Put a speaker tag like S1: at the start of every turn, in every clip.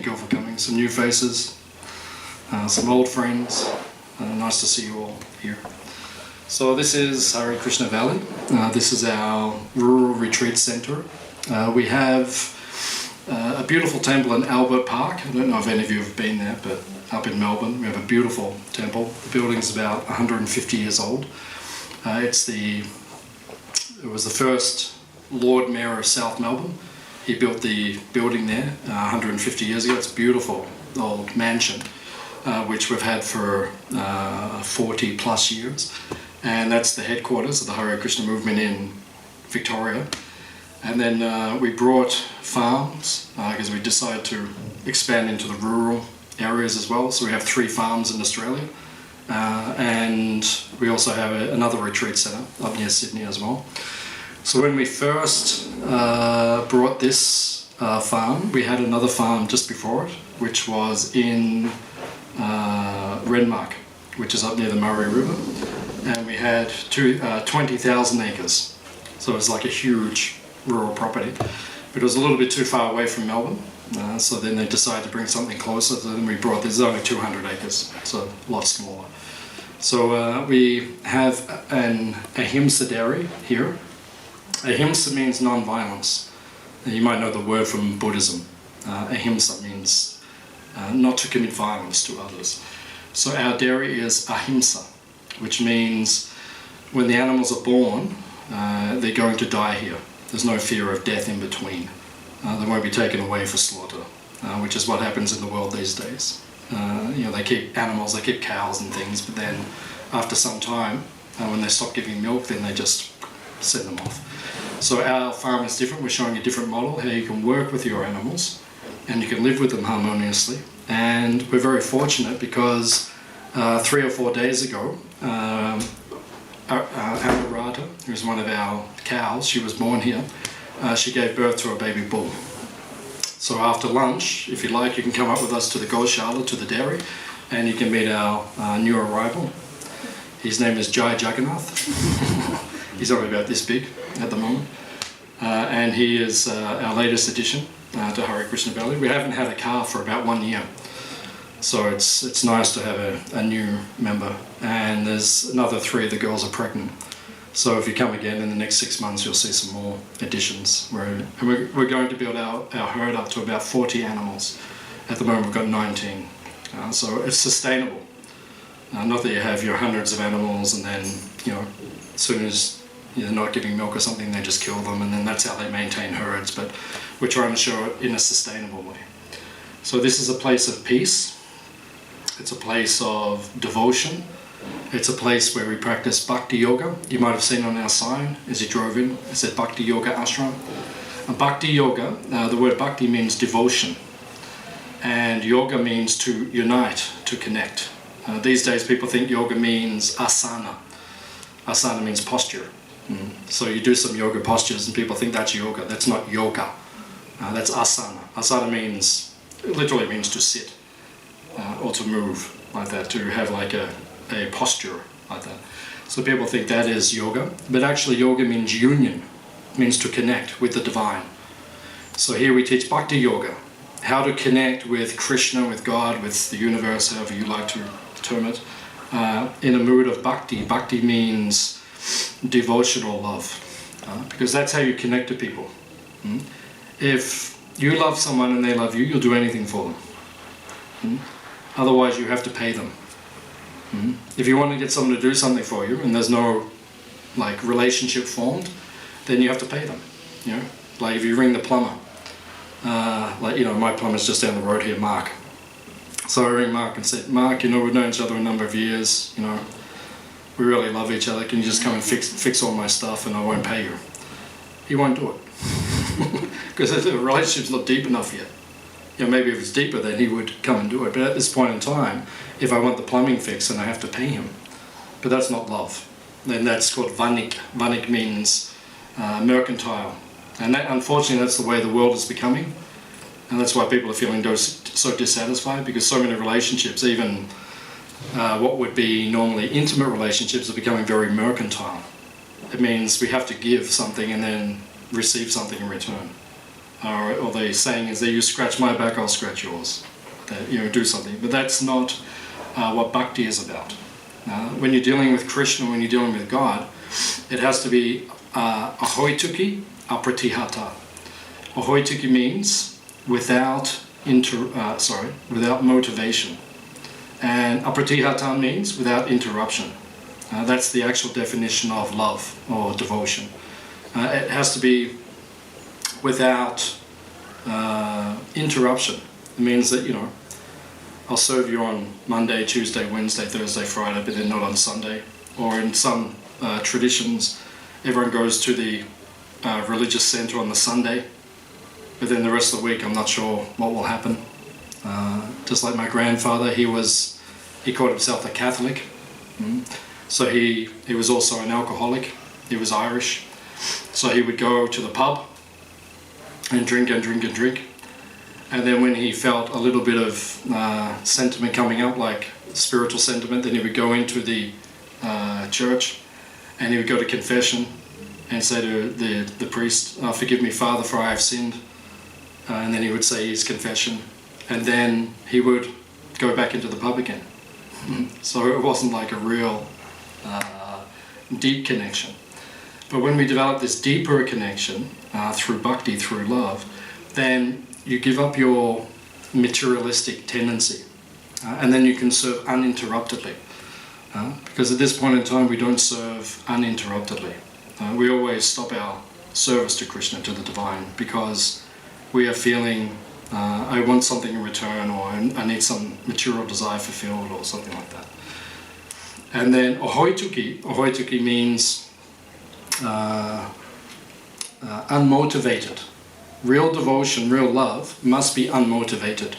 S1: Thank you all for coming. Some new faces, some old friends. Nice to see you all here. So this is Hare Krishna Valley. This is our rural retreat center. We have a beautiful temple in Albert Park. I don't know if any of you have been there, but up in Melbourne we have a beautiful temple. The building's about 150 years old. It was the first Lord Mayor of South Melbourne. He built the building there 150 years ago. It's a beautiful old mansion, which we've had for 40 plus years. And that's the headquarters of the Hare Krishna movement in Victoria. And then we brought farms because we decided to expand into the rural areas as well. So we have 3 farms in Australia. And we also have another retreat centre up near Sydney as well. So when we first brought this farm, we had another farm just before it, which was in Renmark, which is up near the Murray River. And we had 20,000 acres. So it was like a huge rural property. But it was a little bit too far away from Melbourne. So then they decided to bring something closer. So then we brought, there's only 200 acres, so a lot smaller. So we have an ahimsa dairy here. Ahimsa means non-violence. You might know the word from Buddhism. Ahimsa means not to commit violence to others. So our dairy is ahimsa, which means when the animals are born, they're going to die here. There's no fear of death in between. They won't be taken away for slaughter, which is what happens in the world these days. They keep animals, they keep cows and things, but then after some time, when they stop giving milk, then they just send them off. So our farm is different. We're showing a different model, how you can work with your animals and you can live with them harmoniously. And we're very fortunate because 3 or 4 days ago, Amarata, who's one of our cows, she was born here. She gave birth to a baby bull. So after lunch, if you like, you can come up with us to the Goshala, to the dairy, and you can meet our new arrival. His name is Jai Jagannath. He's only about this big at the moment. And he is our latest addition to Hare Krishna Valley. We haven't had a calf for about 1 year. So it's nice to have a new member. And there's another 3 of the girls are pregnant. So if you come again in the next 6 months, you'll see some more additions. We're going to build our herd up to about 40 animals. At the moment we've got 19. So it's sustainable. Not that you have your hundreds of animals and then, as soon as they're not giving milk or something, they just kill them, and then that's how they maintain herds. But we're trying to show it in a sustainable way. So this is a place of peace. It's a place of devotion. It's a place where we practice Bhakti Yoga. You might have seen on our sign as you drove in, it said Bhakti Yoga Ashram. And Bhakti Yoga, the word Bhakti means devotion. And yoga means to unite, to connect. These days people think yoga means asana. Asana means posture. So you do some yoga postures and people think that's yoga. That's not yoga. That's asana. Asana literally means to sit or to move like that, to have like a posture like that. So people think that is yoga, but actually yoga means union, means to connect with the divine. So here we teach Bhakti Yoga, how to connect with Krishna, with God, with the universe, however you like to term it, in a mood of bhakti. Bhakti means devotional love, because that's how you connect to people. If you love someone and they love you, you'll do anything for them. Otherwise you have to pay them. If you want to get someone to do something for you and there's no relationship formed, then you have to pay them. Like if you ring the plumber, my plumber's just down the road here, Mark. So I ring Mark and said, Mark, we've known each other a number of years, we really love each other, can you just come and fix all my stuff and I won't pay you? He won't do it. Because the relationship's not deep enough yet. Maybe if it's deeper then he would come and do it, but at this point in time, if I want the plumbing fixed then I have to pay him. But that's not love. Then that's called vanik. Vanik means mercantile. And unfortunately that's the way the world is becoming. And that's why people are feeling so dissatisfied, because so many relationships, even what would be normally intimate relationships, are becoming very mercantile. It means we have to give something and then receive something in return. or the saying is that you scratch my back, I'll scratch yours. That, do something. But that's not what bhakti is about. When you're dealing with Krishna, when you're dealing with God, it has to be ahoituki apratihata. Ahoituki means without motivation. And apratihata means without interruption. That's the actual definition of love or devotion. It has to be without interruption. It means that, I'll serve you on Monday, Tuesday, Wednesday, Thursday, Friday, but then not on Sunday. Or in some traditions, everyone goes to the religious center on the Sunday, but then the rest of the week I'm not sure what will happen. Just like my grandfather, he called himself a Catholic. So he was also an alcoholic. He was Irish. So he would go to the pub and drink and drink and drink. And then when he felt a little bit of sentiment coming up, like spiritual sentiment, then he would go into the church and he would go to confession and say to the priest, "Forgive me, Father, for I have sinned." And then he would say his confession. And then he would go back into the pub again. So it wasn't like a real deep connection. But when we develop this deeper connection through bhakti, through love, then you give up your materialistic tendency, and then you can serve uninterruptedly. Because at this point in time, we don't serve uninterruptedly. We always stop our service to Krishna, to the divine, because we are feeling, I want something in return, or I need some material desire fulfilled, or something like that. And then ahoituki means unmotivated. Real devotion, real love must be unmotivated.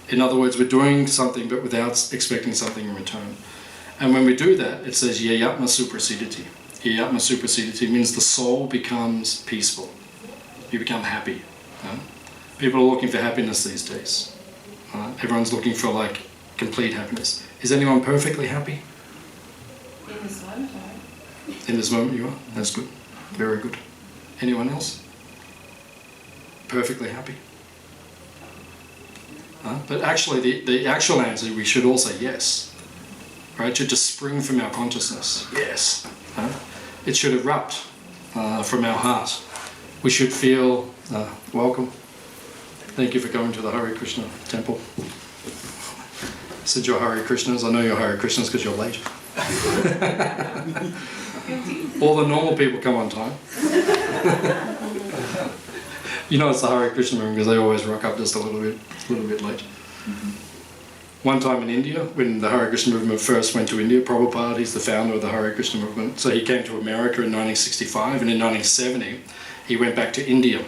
S1: In other words, we're doing something but without expecting something in return. And when we do that, it says yayatma suprasiditi. Yayatma suprasiditi means the soul becomes peaceful. You become happy. People are looking for happiness these days. Everyone's looking for complete happiness. Is anyone perfectly happy?
S2: In this moment,
S1: In this moment you are? That's good. Very good. Anyone else? Perfectly happy? But actually, the actual answer, we should all say yes. Right? It should just spring from our consciousness. Yes. It should erupt from our heart. We should feel welcome. Thank you for coming to the Hare Krishna temple. Since you're Hare Krishnas, I know you're Hare Krishnas because you're late. All the normal people come on time. It's the Hare Krishna movement because they always rock up just a little bit late. One time in India, when the Hare Krishna movement first went to India, Prabhupada, he's the founder of the Hare Krishna movement, so he came to America in 1965, and in 1970 he went back to India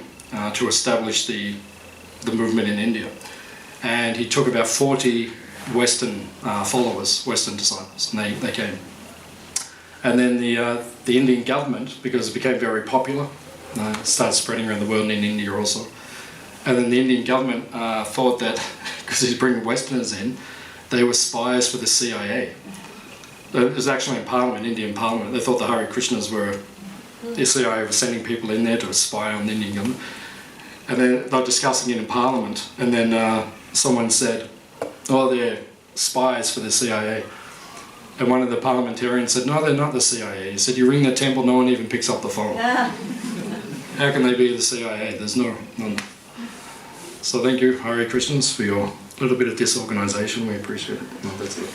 S1: to establish the movement in India. And he took about 40 Western followers, Western disciples, and they came. And then the Indian government, because it became very popular, started spreading around the world and in India also. And then the Indian government thought that, because he's bringing Westerners in, they were spies for the CIA. It was actually in Parliament, Indian Parliament. They thought the Hare Krishnas were, the CIA was sending people in there to spy on the Indian government. And then they were discussing it in Parliament, and then someone said, "Oh, they're spies for the CIA." And one of the parliamentarians said, "No, they're not the CIA." He said, "You ring the temple, no one even picks up the phone. How can they be the CIA? There's none." So thank you, Hare Krishnas, for your little bit of disorganization. We appreciate it. No, that's it.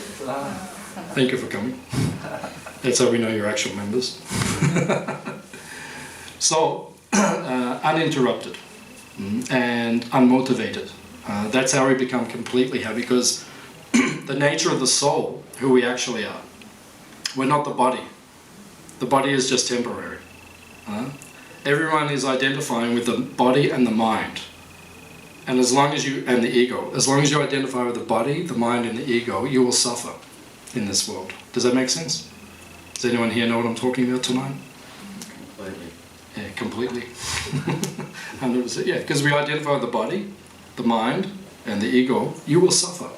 S1: Thank you for coming. That's how we know you're actual members. So, uninterrupted and unmotivated. That's how we become completely happy, because the nature of the soul, who we actually are, we're not the body. The body is just temporary. Everyone is identifying with the body and the mind. And and the ego, as long as you identify with the body, the mind and the ego, you will suffer in this world. Does that make sense? Does anyone here know what I'm talking about tonight?
S3: Completely.
S1: Yeah, completely. 100%. Yeah, because we identify with the body, the mind, and the ego, you will suffer.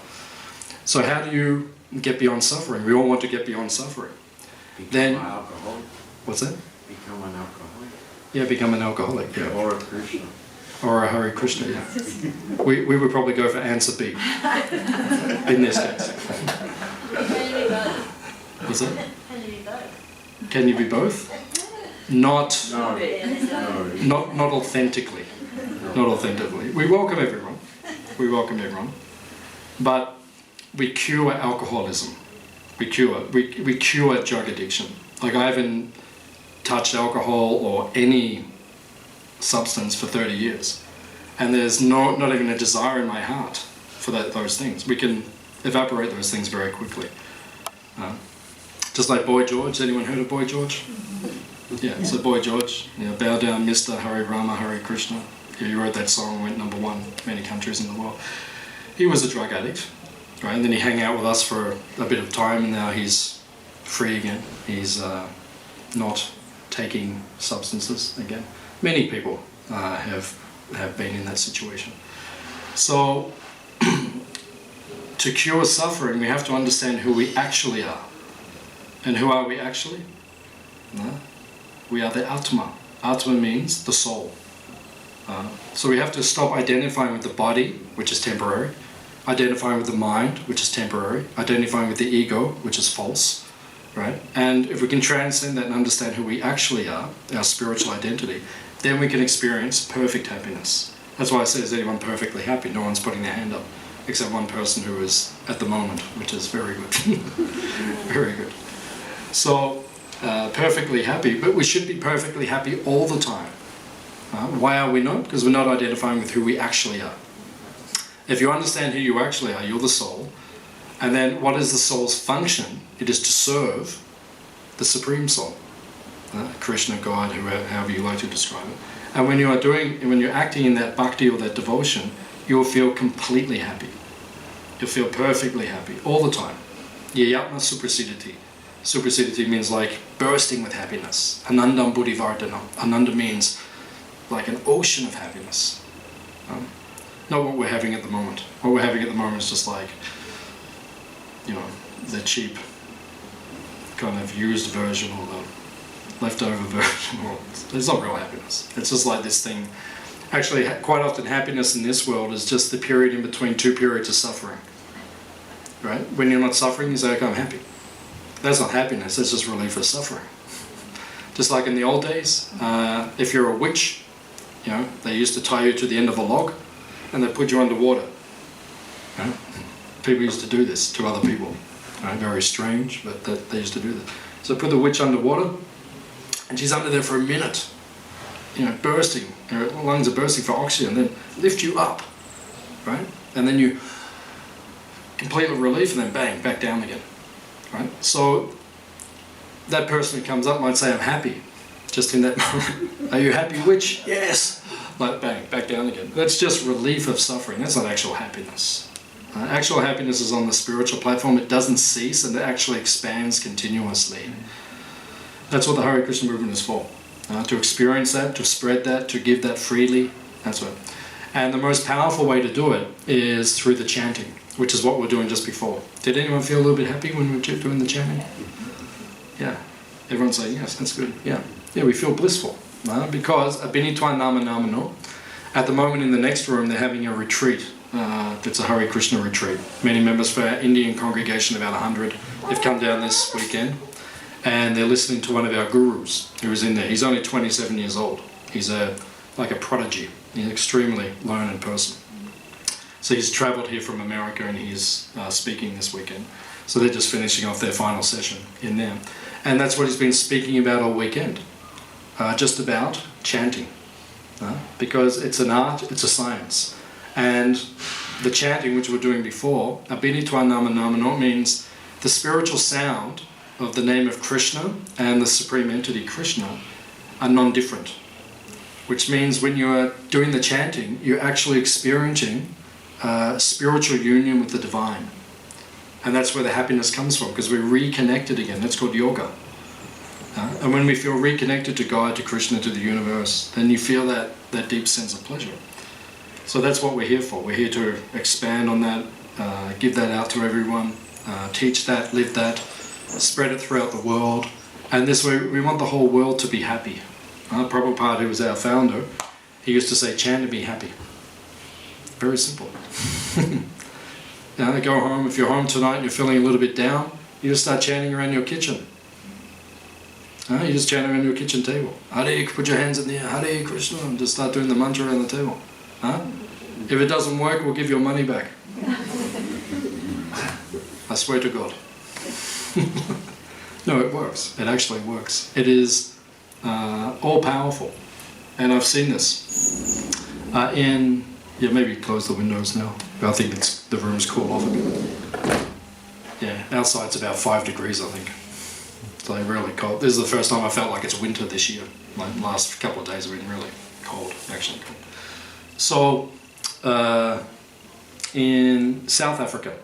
S1: So how do you get beyond suffering? We all want to get beyond suffering.
S3: Become an alcoholic.
S1: What's that?
S3: Become an alcoholic.
S1: Yeah, become an alcoholic. Yeah.
S3: Or a Krishna.
S1: Or a Hare Krishna, yeah. We would probably go for answer B in this case. What's that? Can you be both? Not authentically. Not authentically. We welcome everyone. We welcome everyone. But we cure alcoholism. We cure drug addiction. Like, I haven't touched alcohol or any substance for 30 years. And there's not even a desire in my heart for those things. We can evaporate those things very quickly. Just like Boy George. Anyone heard of Boy George? Yeah, so Boy George, bow down, Mr. Hare Rama, Hare Krishna. He wrote that song, went #1 in many countries in the world. He was a drug addict, right? And then he hung out with us for a bit of time, and now he's free again. He's not taking substances again. Many people have been in that situation. So, to cure suffering, we have to understand who we actually are. And who are we actually? No? We are the Atma. Atma means the soul. So we have to stop identifying with the body, which is temporary, identifying with the mind, which is temporary, identifying with the ego, which is false, right? And if we can transcend that and understand who we actually are, our spiritual identity, then we can experience perfect happiness. That's why I say, is anyone perfectly happy? No one's putting their hand up, except one person who is at the moment, which is very good. Very good. So, perfectly happy, but we should be perfectly happy all the time. Why are we not? Because we're not identifying with who we actually are. If you understand who you actually are, you're the soul. And then what is the soul's function? It is to serve the Supreme Soul. Krishna, God, however you like to describe it. And when you're acting in that bhakti or that devotion, you'll feel completely happy. You'll feel perfectly happy all the time. Yayatma suprasidati. Suprasidati means like bursting with happiness. Anandam buddhivardhanam. Ananda means like an ocean of happiness. Not what we're having at the moment. What we're having at the moment is just like, the cheap kind of used version or the leftover version. It's not real happiness. It's just like this thing. Actually, quite often happiness in this world is just the period in between two periods of suffering. Right? When you're not suffering, you say, okay, I'm happy. That's not happiness, that's just relief of suffering. Just like in the old days, if you're a witch, they used to tie you to the end of a log and they put you underwater. People used to do this to other people. Very strange, but they used to do this. So put the witch underwater and she's under there for a minute, bursting, her lungs are bursting for oxygen, then lift you up, right? And then you complete relief and then bang, back down again. Right? So that person who comes up might say, I'm happy, just in that moment. Are you happy, witch? Yes! Like bang, back down again. That's just relief of suffering. That's not actual happiness. Actual happiness is on the spiritual platform. It doesn't cease and it actually expands continuously. That's what the Hare Krishna movement is for. To experience that, to spread that, to give that freely. That's what. And the most powerful way to do it is through the chanting, which is what we're doing just before. Did anyone feel a little bit happy when we were doing the chanting? Yeah. Everyone's saying, yes, that's good. Yeah. Yeah, we feel blissful. Because Abhinitwa Nama Nama No, at the moment in the next room, they're having a retreat. It's a Hare Krishna retreat. Many members for our Indian congregation, about 100, have come down this weekend. And they're listening to one of our gurus who is in there. He's only 27 years old. He's like a prodigy. He's an extremely learned person. So he's travelled here from America and he's speaking this weekend. So they're just finishing off their final session in there. And that's what he's been speaking about all weekend. Just about chanting. Because it's an art, it's a science. And the chanting, which we were doing before, Abhinitwa Nama Nama No, means the spiritual sound of the name of Krishna and the Supreme Entity Krishna are non-different. Which means when you're doing the chanting, you're actually experiencing spiritual union with the divine. And that's where the happiness comes from, because we're reconnected again. That's called yoga. And when we feel reconnected to God, to Krishna, to the universe, then you feel that deep sense of pleasure. So that's what we're here for. We're here to expand on that, give that out to everyone, teach that, live that, spread it throughout the world. And this way, we want the whole world to be happy. Prabhupada, who was our founder, He used to say, chant and be happy. Very simple. Go home, if you're home tonight and you're feeling a little bit down, you just start chanting around your kitchen. You just chant around your kitchen table. Hare, put your hands in the air, Hare Krishna, and just start doing the mantra around the table. If it doesn't work, we'll give your money back. I swear to God. No, it works. It actually works. It is all powerful. And I've seen this maybe close the windows now. I think the room's cool off a bit. Yeah, outside's about 5 degrees, I think. It's like really cold. This is the first time I felt like it's winter this year. Like the last couple of days have been really cold, actually. So, in South Africa.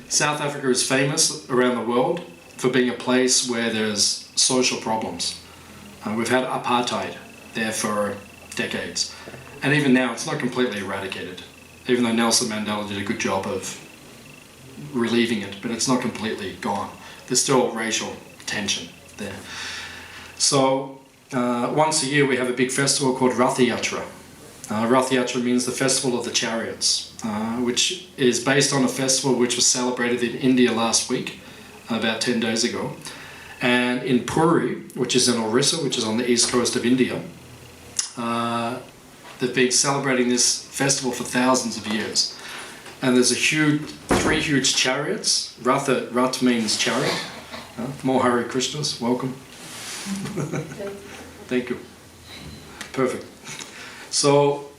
S1: South Africa is famous around the world for being a place where there's social problems. We've had apartheid there for decades. And even now, it's not completely eradicated. Even though Nelson Mandela did a good job of relieving it, but it's not completely gone. There's still racial tension there. So once a year we have a big festival called Rath Yatra. Rath Yatra means the festival of the chariots, which is based on a festival which was celebrated in India last week, about 10 days ago. And in Puri, which is in Orissa, which is on the east coast of India, they've been celebrating this festival for thousands of years. And there's 3 huge chariots. Rath means chariot. More Hare Krishnas, welcome. Thank you. Perfect. So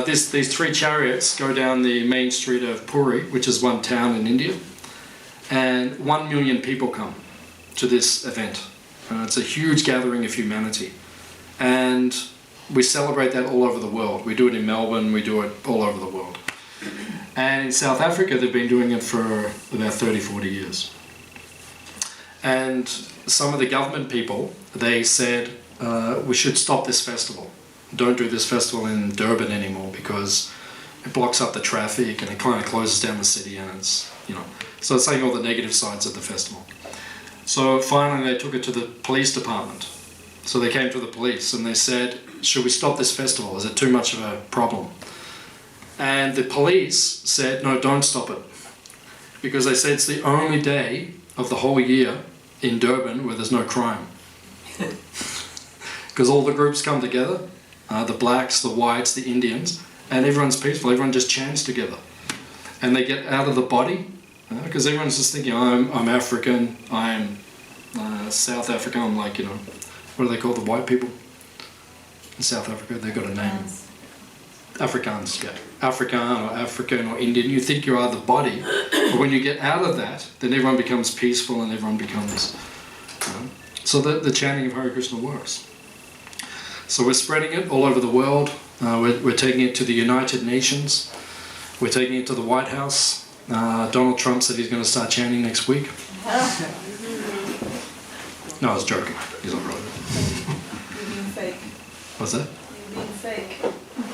S1: these 3 chariots go down the main street of Puri, which is one town in India, and 1 million people come to this event. It's a huge gathering of humanity. And we celebrate that all over the world. We do it in Melbourne, we do it all over the world. And in South Africa, they've been doing it for about 30, 40 years. And some of the government people, they said, we should stop this festival. Don't do this festival in Durban anymore because it blocks up the traffic and it kind of closes down the city, and it's, so it's saying all the negative sides of the festival. So finally they took it to the police department. So they came to the police and they said, should we stop this festival? Is it too much of a problem? And the police said, no, don't stop it. Because they said it's the only day of the whole year in Durban where there's no crime. Because all the groups come together, the blacks, the whites, the Indians, and everyone's peaceful, everyone just chants together. And they get out of the body, because everyone's just thinking, I'm African, I'm South African, I'm like, what do they call the white people in South Africa? They've got a name. Afrikaans, yeah. African or Indian, you think you are the body, but when you get out of that, then everyone becomes peaceful and everyone becomes... So the chanting of Hare Krishna works. So we're spreading it all over the world. We're taking it to the United Nations. We're taking it to the White House. Donald Trump said he's going to start chanting next week. No, I was joking. He's not really.
S2: You're being fake.
S1: What's that?
S2: You're being fake.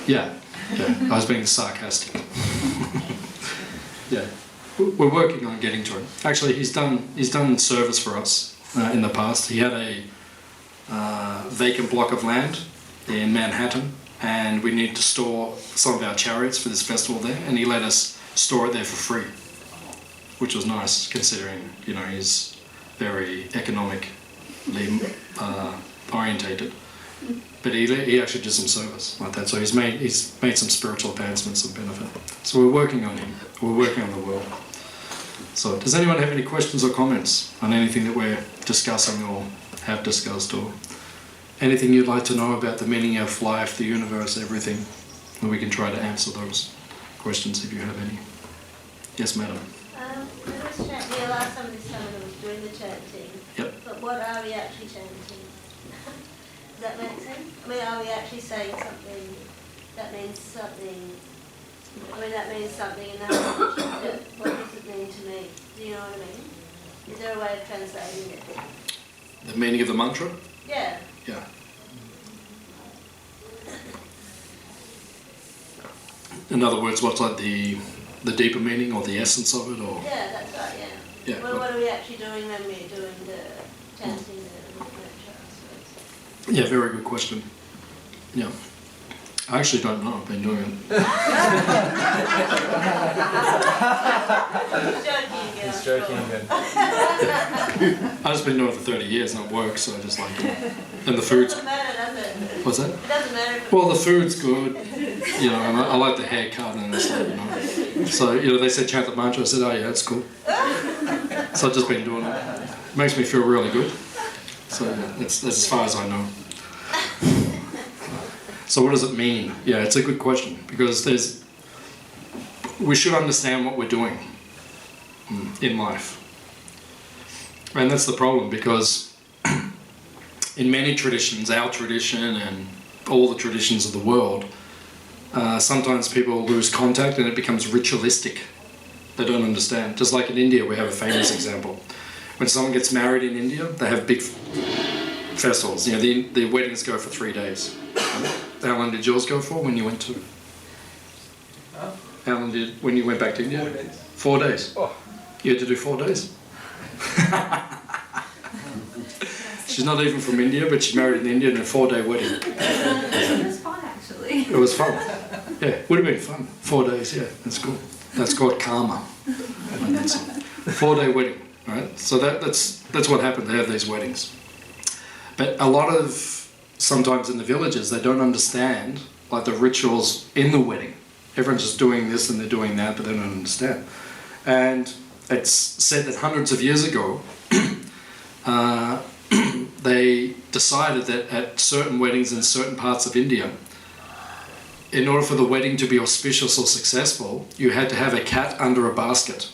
S1: Yeah. I was being sarcastic. Yeah. We're working on getting to it. Actually, he's done service for us in the past. He had a vacant block of land in Manhattan, and we needed to store some of our chariots for this festival there, and he let us store it there for free, which was nice considering he's very economically orientated. But he actually did some service like that, so he's made some spiritual advancements and benefit. So we're working on him. We're working on the world. So does anyone have any questions or comments on anything that we're discussing or have discussed, or anything you'd like to know about the meaning of life, the universe, everything? And we can try to answer those questions if you have any. Yes, madam.
S4: When I was chanting, the last time this time I was doing the chanting.
S1: Yep.
S4: But what are we actually chanting? Does that make sense? I mean, are we actually saying something that means something? I mean, that means something in that language. What does it mean to me? Do you know what I mean? Is there a way of translating it?
S1: The meaning of the mantra?
S4: Yeah.
S1: Yeah. In other words, what's like the deeper meaning or the essence of it, or?
S4: Yeah, that's right, yeah.
S1: Yeah.
S4: Well, what are we actually doing when we're doing the chanting the mantra, I suppose?
S1: Yeah, very good question. Yeah. I actually don't know. I've been doing it.
S5: He's joking again.
S1: I've just been doing it for 30 years, not work, so I just like it. And the food's...
S4: Doesn't matter, does it?
S1: What's that?
S4: It doesn't matter if
S1: Well, the food's good, you know, and I like the haircut and it's like, you know. So, you know, they said chant the mantra, I said, oh yeah, that's cool. So I've just been doing it. It makes me feel really good. So yeah, that's as far as I know. So what does it mean? Yeah, it's a good question, because we should understand what we're doing in life. And that's the problem, because in many traditions, our tradition and all the traditions of the world, sometimes people lose contact and it becomes ritualistic. They don't understand. Just like in India, we have a famous example. When someone gets married in India, they have big festivals. You know, the weddings go for 3 days. How long did yours go for when you went to? How long when you went back to India?
S5: 4 days.
S1: 4 days.
S5: Oh.
S1: You had to do 4 days. She's not even from India, but she married in India in a 4-day wedding.
S2: It was fun, actually.
S1: It was fun. Yeah, would have been fun. 4 days, yeah, that's cool. That's called karma. 4-day wedding, right? So that's what happened. They have these weddings. But a lot of, sometimes in the villages, they don't understand like the rituals in the wedding. Everyone's just doing this and they're doing that, but they don't understand. And it's said that hundreds of years ago, they decided that at certain weddings in certain parts of India, in order for the wedding to be auspicious or successful, you had to have a cat under a basket.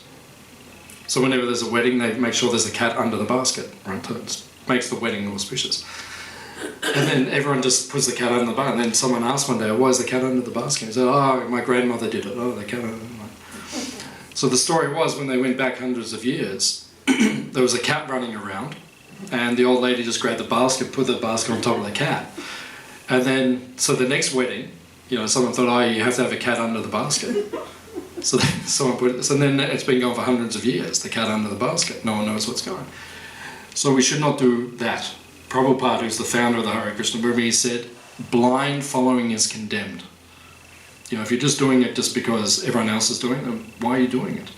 S1: So whenever there's a wedding, they make sure there's a cat under the basket, right? So it makes the wedding auspicious. And then everyone just puts the cat under the basket. And then someone asked one day, why is the cat under the basket? He said, oh, my grandmother did it. Oh, the cat under the basket. So the story was, when they went back hundreds of years, there was a cat running around, and the old lady just grabbed the basket, put the basket on top of the cat. And then, so the next wedding, you know, someone thought, oh, you have to have a cat under the basket. So then someone put it, so then it's been going for hundreds of years, the cat under the basket. No one knows what's going on. So we should not do that. Prabhupada, who's the founder of the Hare Krishna Movement, he said, blind following is condemned. You know, if you're just doing it just because everyone else is doing it, then why are you doing it?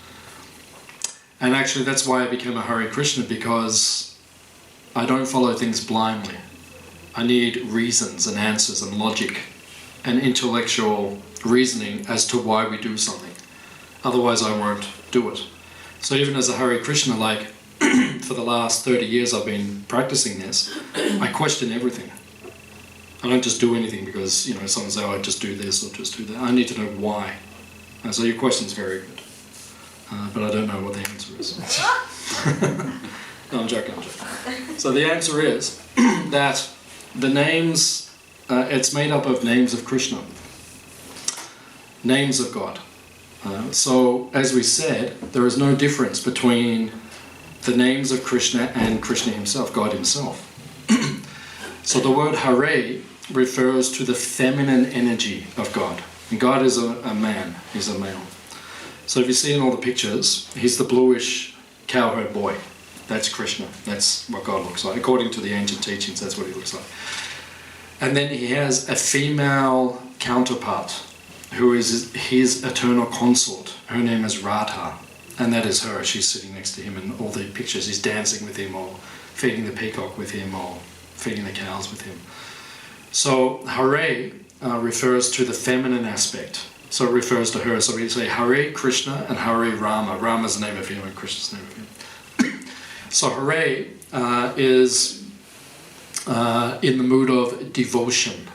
S1: And actually that's why I became a Hare Krishna, because I don't follow things blindly. I need reasons and answers and logic and intellectual reasoning as to why we do something. Otherwise I won't do it. So even as a Hare Krishna, like for the last 30 years I've been practicing this, I question everything. I don't just do anything because, you know, someone says, oh, I just do this or just do that. I need to know why. And so your question's very good. But I don't know what the answer is. No, I'm joking. So the answer is that the names, it's made up of names of Krishna. Names of God. So, as we said, there is no difference between the names of Krishna and Krishna himself, God himself. So the word Hare refers to the feminine energy of God. And God is a man, he's a male. So if you see in all the pictures, he's the bluish cowherd boy. That's Krishna. That's what God looks like. According to the ancient teachings, that's what he looks like. And then he has a female counterpart who is his eternal consort. Her name is Radha. And that is her. She's sitting next to him in all the pictures. He's dancing with him, or feeding the peacock with him, or feeding the cows with him. So Hare refers to the feminine aspect. So it refers to her. So we say Hare Krishna and Hare Rama. Rama's the name of him and Krishna's the name of him. So Hare is in the mood of devotion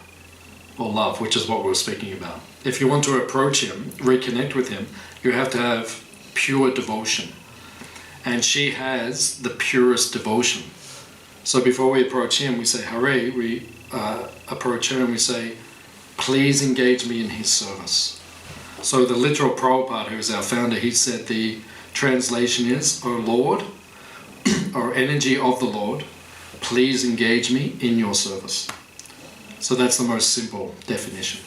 S1: or love, which is what we were speaking about. If you want to approach him, reconnect with him, you have to have pure devotion. And she has the purest devotion. So before we approach him, we say Hare, we approach her and we say, please engage me in his service. So the literal Prabhupada, who is our founder, he said the translation is, O Lord, or energy of the Lord, please engage me in your service. So that's the most simple definition.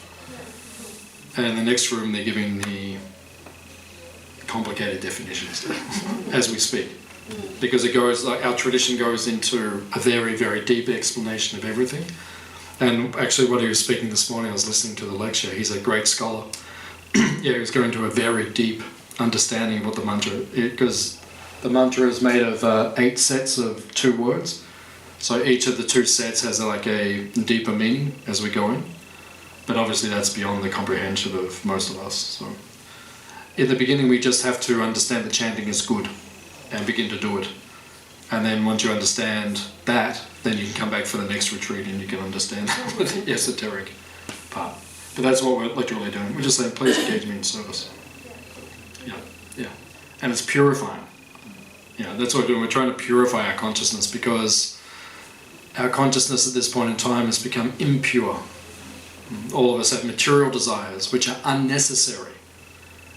S1: And in the next room they're giving the complicated definitions as we speak. Because it goes, like our tradition goes into a very, very deep explanation of everything. And actually what he was speaking this morning, I was listening to the lecture, he's a great scholar. Yeah, he was going to a very deep understanding of what the mantra, because the mantra is made of 8 sets of 2 words. So each of the 2 sets has like a deeper meaning as we go in. But obviously that's beyond the comprehension of most of us. So in the beginning we just have to understand that chanting is good and begin to do it. And then once you understand that, then you can come back for the next retreat and you can understand the esoteric part. But that's what we're literally doing. We're just saying, please engage me in service. Yeah, yeah. And it's purifying. Yeah, that's what we're doing. We're trying to purify our consciousness, because our consciousness at this point in time has become impure. All of us have material desires which are unnecessary.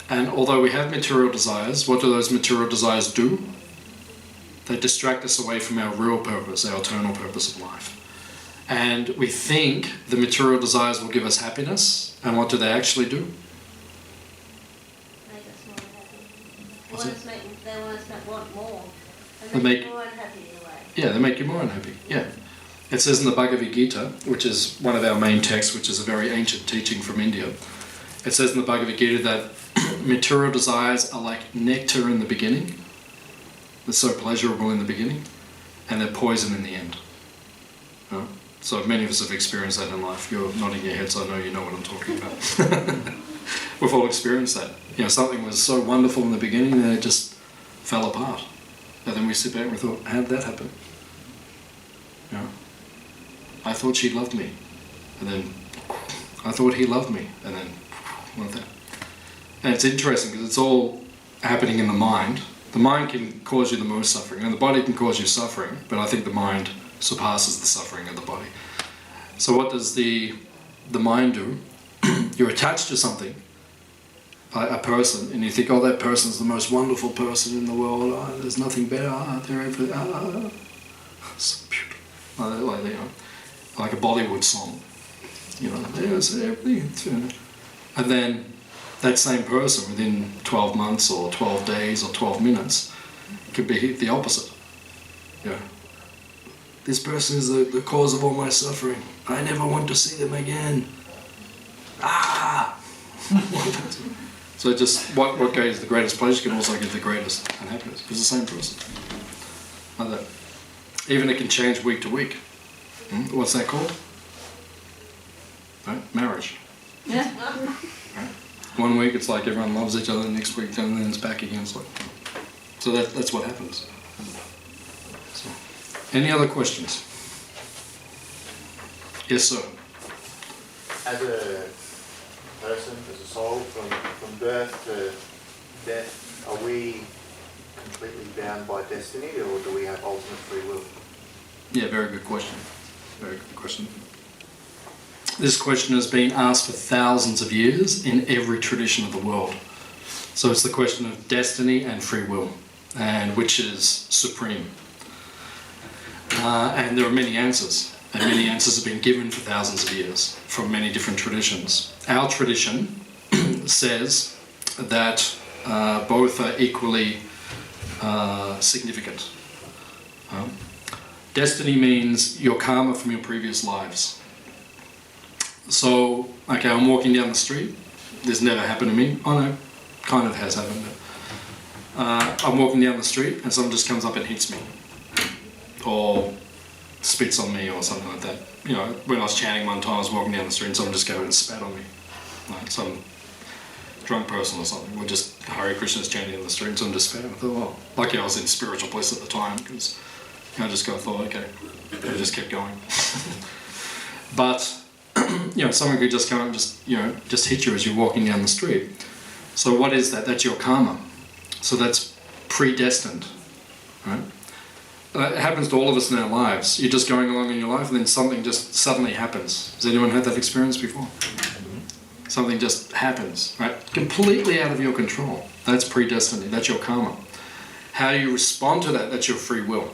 S1: And although we have material desires, what do those material desires do? They distract us away from our real purpose, our eternal purpose of life. And we think the material desires will give us happiness, and what do they actually do?
S4: Make us more unhappy.
S1: What's it?
S4: They want us to want more.
S1: They
S4: And
S1: make-
S4: make more unhappy in a way.
S1: Yeah, they make you more unhappy. Yeah. It says in the Bhagavad Gita, which is one of our main texts, which is a very ancient teaching from India, it says in the Bhagavad Gita that material desires are like nectar in the beginning. They're so pleasurable in the beginning, and they're poison in the end. No? So many of us have experienced that in life. You're nodding your head, so I know you know what I'm talking about. We've all experienced that. You know, something was so wonderful in the beginning, and then it just fell apart. And then we sit back and we thought, how did that happen? You know, I thought she loved me, and then I thought he loved me, and then like that. And it's interesting because it's all happening in the mind. The mind can cause you the most suffering, and the body can cause you suffering, but I think the mind surpasses the suffering of the body. So what does the mind do? You're attached to something, a person, and you think, oh, that person's the most wonderful person in the world, oh, there's nothing better, they're everything, so beautiful. Like, you know, like a Bollywood song, you know, there's everything. And then that same person within 12 months or 12 days or 12 minutes could be the opposite. Yeah. This person is the cause of all my suffering. I never want to see them again. Ah! So just what gives the greatest pleasure can also give the greatest unhappiness. It's the same person. Like that. Even it can change week to week. What's that called? Right? Marriage.
S2: Yeah.
S1: Right? One week it's like everyone loves each other, the next week and then it's back again. It's like, so that's what happens. So, any other questions? Yes, sir.
S5: As a person, as a soul, from birth to death, are we completely bound by destiny, or do we have ultimate free will?
S1: Yeah, very good question. Very good question. This question has been asked for thousands of years in every tradition of the world. So it's the question of destiny and free will, and which is supreme. And there are many answers, and many answers have been given for thousands of years from many different traditions. Our tradition says that both are equally significant. Destiny means your karma from your previous lives. So, okay, I'm walking down the street. This never happened to me. Oh no, kind of has happened. I'm walking down the street and someone just comes up and hits me. Or spits on me or something like that. You know, when I was chanting one time, I was walking down the street and someone just came and spat on me. Like some drunk person or something. Or just Hare Krishna's chanting in the street and someone just spat on me. I thought, well, lucky I was in spiritual bliss at the time, because I just thought, okay, I just kept going. But you know, someone could just come and just hit you as you're walking down the street. So what is that? That's your karma. So that's predestined, right? It happens to all of us in our lives. You're just going along in your life and then something just suddenly happens. Has anyone had that experience before? Something just happens, right? Completely out of your control. That's predestiny. That's your karma. How do you respond to that? That's your free will.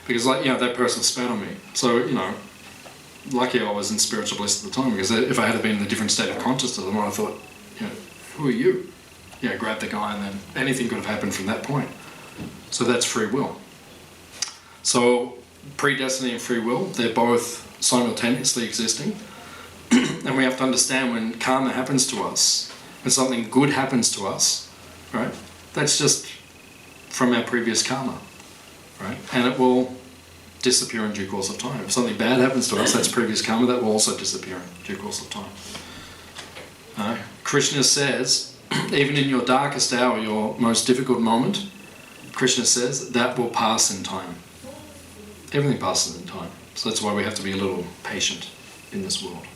S1: Because, like, you know, that person spat on me. So, you know, lucky I was in spiritual bliss at the time, because if I had been in a different state of consciousness, I might have thought, you know, who are you? Yeah, grab the guy, and then anything could have happened from that point. So that's free will. So predestiny and free will, they're both simultaneously existing. And we have to understand when karma happens to us, when something good happens to us, right? That's just from our previous karma, right? And it will disappear in due course of time. If something bad happens to us, that's previous karma, that will also disappear in due course of time. Krishna says, even in your darkest hour, your most difficult moment, Krishna says, that will pass in time. Everything passes in time. So that's why we have to be a little patient in this world.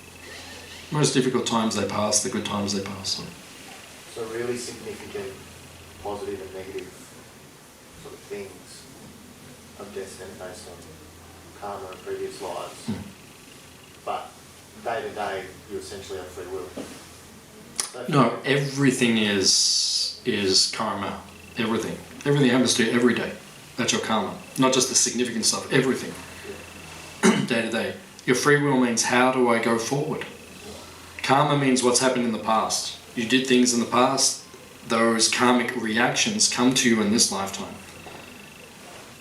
S1: Most difficult times they pass, the good times they pass.
S5: So really significant positive and negative sort of things of destiny based on karma and previous lives. But day to day, you essentially have free will. So
S1: No, everything is karma. Everything. Everything happens to you every day. That's your karma. Not just the significant stuff, everything. Day to day. Your free will means, how do I go forward? Karma means what's happened in the past. You did things in the past, those karmic reactions come to you in this lifetime.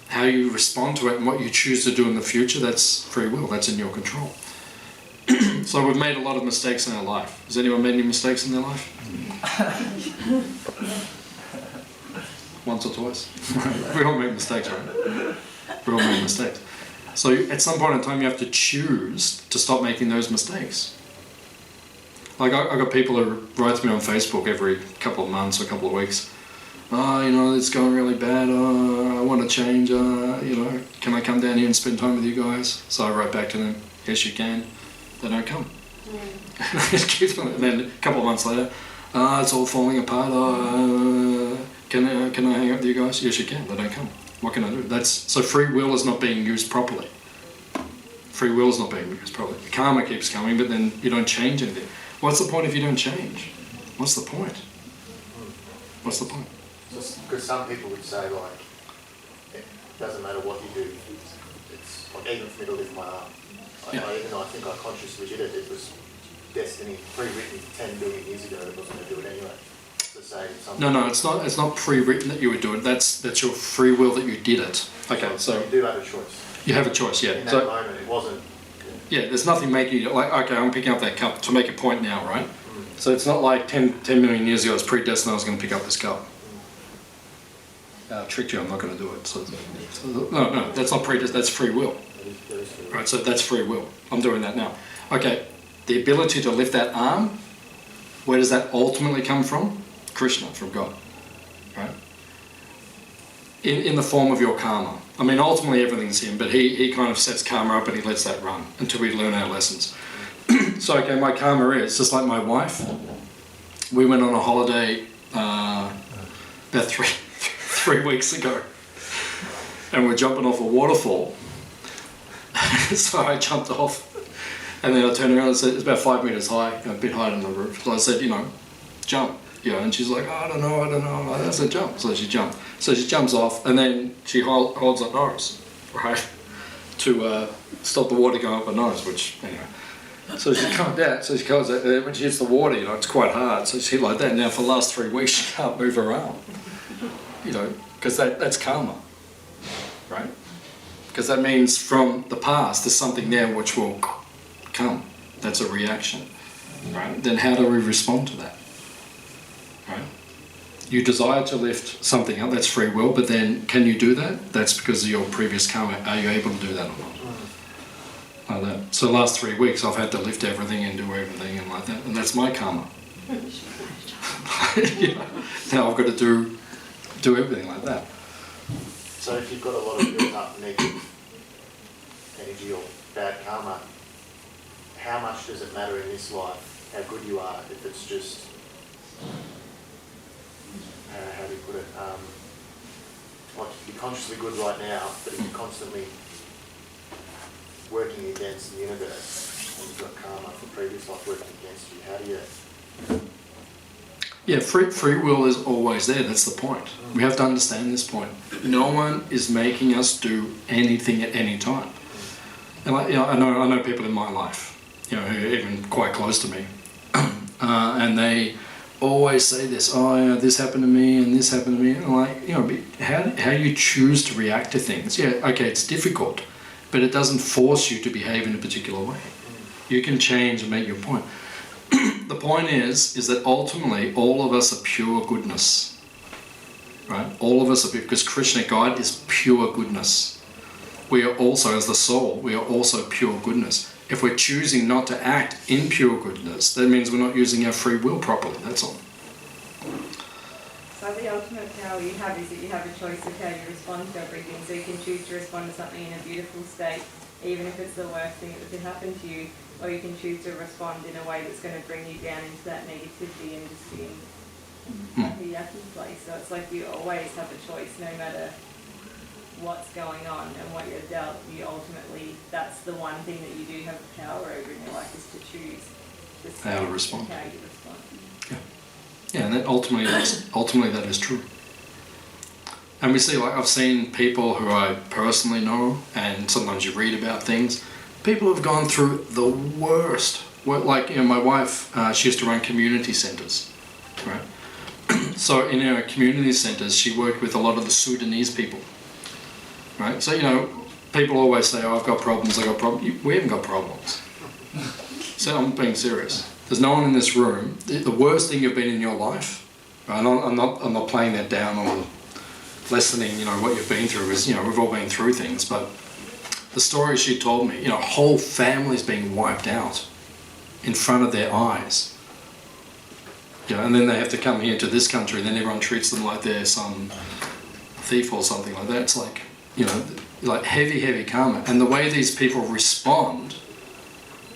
S1: How you respond to it and what you choose to do in the future, that's free will, that's in your control. So we've made a lot of mistakes in our life. Has anyone made any mistakes in their life? Once or twice? We all make mistakes, right? We all make mistakes. So at some point in time you have to choose to stop making those mistakes. Like I got people who write to me on Facebook every couple of months or a couple of weeks. Oh, you know, it's going really bad. I want to change. You know, can I come down here and spend time with you guys? So I write back to them, yes you can. They don't come. And then a couple of months later, it's all falling apart. Can I hang out with you guys? Yes you can. They don't come. What can I do? So free will is not being used properly. Free will is not being used properly. Karma keeps coming, but then you don't change anything. What's the point if you don't change? What's the point? What's the point?
S5: Because some people would say, like, it doesn't matter what you do, it's like, even for me to lift my arm. Even though I think I consciously did it, it was destiny pre-written 10 billion years ago that I was going to do it anyway. To say something.
S1: No, it's not pre-written that you would do it. That's your free will that you did it. Okay, so
S5: you do have a choice.
S1: you have a choice, yeah.
S5: In that moment, it wasn't.
S1: Yeah, there's nothing making you like, okay, I'm picking up that cup to make a point now, right? So it's not like 10 million years ago, it's predestined I was going to pick up this cup. Tricked you, I'm not going to do it. So no, that's not predestined, that's free will. Right, so that's free will. I'm doing that now. Okay, the ability to lift that arm, where does that ultimately come from? Krishna, from God, right? In the form of your karma. I mean, ultimately everything's him, but he kind of sets karma up and he lets that run until we learn our lessons. So, okay, my karma is, just like my wife, we went on a holiday about three weeks ago, and we're jumping off a waterfall. So I jumped off, and then I turned around and said, it's about 5 meters high, a bit higher than the roof. So I said, you know, jump. Yeah, and she's like, I don't know. I said, jump. So she jumped. So she jumps off, and then she holds her nose, right, to stop the water going up her nose, which, anyway. So she comes down, so she goes, when she hits the water, you know, it's quite hard. So she's like that. Now for the last 3 weeks, she can't move her arm, you know, because that's karma, right? Because that means from the past, there's something there which will come. That's a reaction, right? Then how do we respond to that? Right? You desire to lift something up, that's free will, but then can you do that? That's because of your previous karma. Are you able to do that or not? Like that. So the last 3 weeks I've had to lift everything and do everything and like that, and that's my karma. You know, now I've got to do everything like that.
S5: So if you've got a lot of built up negative energy or bad karma, how much does it matter in this life how good you are if it's just, how do you put it, like you're consciously good right now, but if you're constantly working against the universe and you've got karma from previous life working against you, how do you...
S1: Yeah, free will is always there, that's the point. We have to understand this point. No one is making us do anything at any time. And like, you know, I know people in my life, you know, who are even quite close to me, and they always say this, oh, you know, this happened to me and this happened to me. And like, you know, how you choose to react to things. Yeah, okay, it's difficult. but it doesn't force you to behave in a particular way. You can change and make your point. The point is that ultimately all of us are pure goodness, right? All of us are, because Krishna, God, is pure goodness. We are also, as the soul, we are also pure goodness. If we're choosing not to act in pure goodness, that means we're not using our free will properly, that's all.
S6: So the ultimate power you have is that you have a choice of how you respond to everything. So you can choose to respond to something in a beautiful state, even if it's the worst thing that could happen to you, or you can choose to respond in a way that's going to bring you down into that negativity and just being like a yucky place. So it's like you always have a choice, no matter what's going on and what you're dealt. You ultimately, that's the one thing that you do have power over in your life, is to choose the
S1: How to respond.
S6: How you respond.
S1: Yeah, and that ultimately that is true. And we see, like, I've seen people who I personally know, and sometimes you read about things, people who have gone through the worst. Like, you know, my wife, she used to run community centres, right? So in her community centres, she worked with a lot of the Sudanese people, right? So, you know, people always say, oh, I've got problems, I've got problems. We haven't got problems. So I'm being serious. There's no one in this room. The worst thing you've been in your life, right? I'm not playing that down or lessening, you know, what you've been through. Is, you know, we've all been through things, but the story she told me, you know, whole families being wiped out in front of their eyes. You know, and then they have to come here to this country, and then everyone treats them like they're some thief or something like that. It's like, you know, like heavy karma. And the way these people respond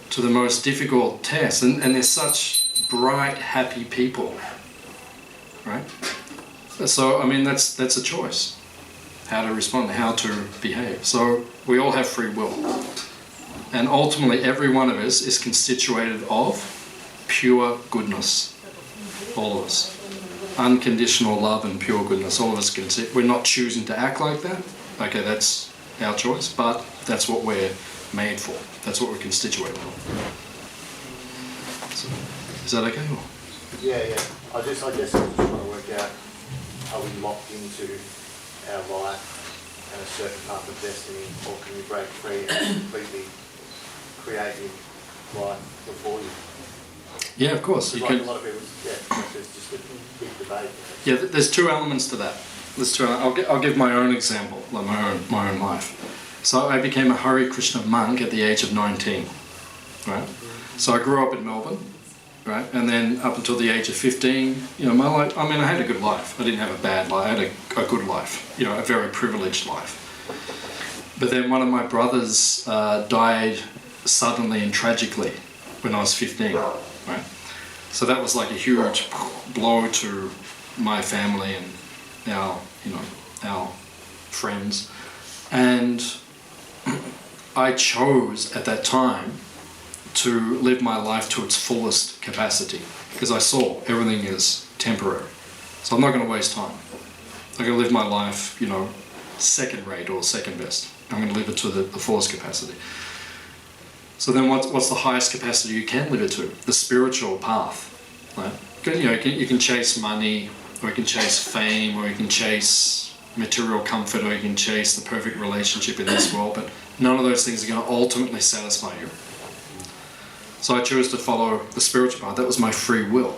S1: to the most difficult tests, and they're such bright, happy people, right? So, I mean, that's a choice, how to respond, how to behave. So we all have free will. And ultimately, every one of us is constituted of pure goodness. All of us. Unconditional love and pure goodness. All of us can see. We're not choosing to act like that. Okay, that's our choice, but that's what we're made for. That's what we're constituted of. So, is that okay? Or?
S5: Yeah. I guess I just want to work out, are we locked into our life and a certain path of destiny, or can you break free and completely create your life before you?
S1: Yeah, of course. You
S5: Like
S1: can.
S5: a lot of people, there's just a big debate.
S1: Yeah, there's two elements to that. I'll give my own example, like my own life. So I became a Hare Krishna monk at the age of 19, right? So I grew up in Melbourne, right? And then up until the age of 15, you know, my life, I mean, I had a good life. I didn't have a bad life. I had a good life, you know, a very privileged life. But then one of my brothers died suddenly and tragically when I was 15, right? So that was like a huge blow to my family and our friends. And I chose at that time to live my life to its fullest capacity, because I saw everything is temporary. So I'm not going to waste time. I'm going to live my life, you know, second rate or second best. I'm going to live it to the fullest capacity. So then what's the highest capacity you can live it to? The spiritual path, right? You know, you can chase money, or you can chase fame, or you can chase material comfort, or you can chase the perfect relationship in this world, but none of those things are going to ultimately satisfy you. So I chose to follow the spiritual path. That was my free will.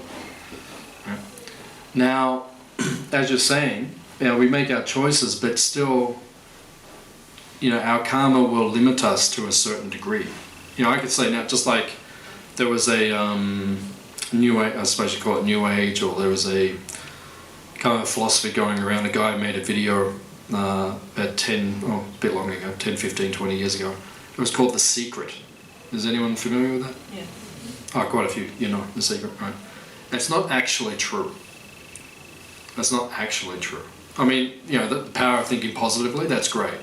S1: Right? Now, as you're saying, you know, we make our choices, but still, you know, our karma will limit us to a certain degree. You know, I could say now, just like there was a new age, I suppose you call it new age, or there was a kind of philosophy going around. A guy made a video about a bit long ago, 10, 15, 20 years ago. It was called The Secret. Is anyone familiar with that?
S6: Yeah.
S1: Oh, quite a few, you know, The Secret, right? That's not actually true. That's not actually true. I mean, you know, the power of thinking positively, that's great.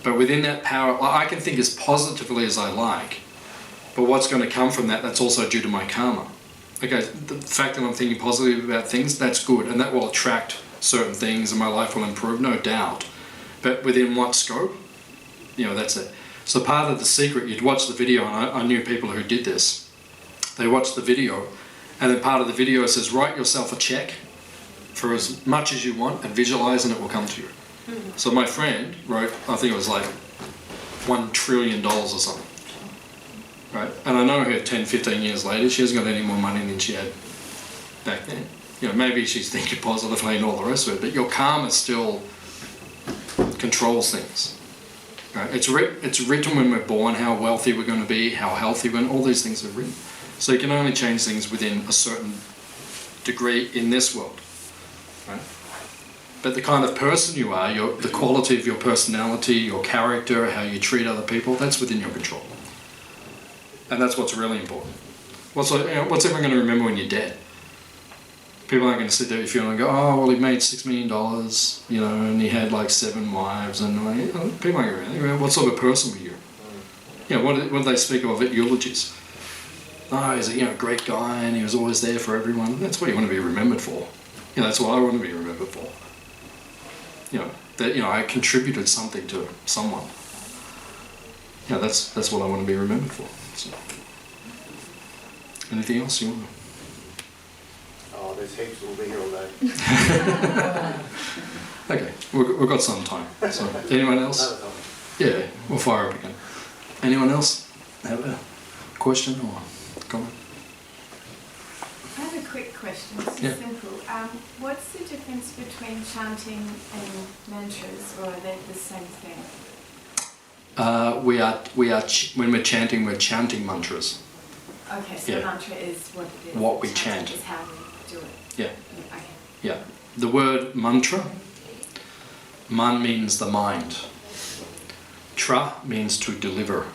S1: But within that power, I can think as positively as I like, but what's going to come from that, that's also due to my karma. Okay, the fact that I'm thinking positively about things, that's good, and that will attract certain things and my life will improve, no doubt. But within what scope? You know, that's it. So part of The Secret, you'd watch the video, and I knew people who did this. They watched the video, and then part of the video says, write yourself a check for as much as you want and visualize, and it will come to you. So my friend wrote, I think it was like $1 trillion or something. Right? And I know her 10, 15 years later, she hasn't got any more money than she had back then. You know, maybe she's thinking positively and all the rest of it, but your karma still controls things. Right? It's written when we're born how wealthy we're going to be, how healthy we're going to, all these things are written. So you can only change things within a certain degree in this world. Right? But the kind of person you are, the quality of your personality, your character, how you treat other people, that's within your control. And that's what's really important. What's everyone going to remember when you're dead? People aren't going to sit there with you and go, oh, well, he made $6 million, you know, and he had like 7 wives, and like, people aren't going to remember. What sort of person were you? You know, what do they speak of at eulogies? Oh, he's a great guy, and he was always there for everyone. That's what you want to be remembered for. You know, that's what I want to be remembered for. You know, that I contributed something to someone. Yeah, that's what I want to be remembered for. So. Anything else you want to?
S5: Oh, there's heaps. We'll be here all day.
S1: Okay, we've got some time. So, anyone else? Yeah, we'll fire up again. Anyone else have a question or comment?
S2: I have a quick question. It's
S1: Yeah.
S2: simple. What's the difference between chanting and mantras, or are they the same thing?
S1: We are when we're chanting mantras.
S2: Okay, so
S1: Yeah.
S2: mantra is what it is.
S1: What we
S2: Chanting
S1: chant.
S2: is how we do it.
S1: Yeah,
S2: Okay.
S1: yeah. The word mantra, man means the mind. Tra means to deliver.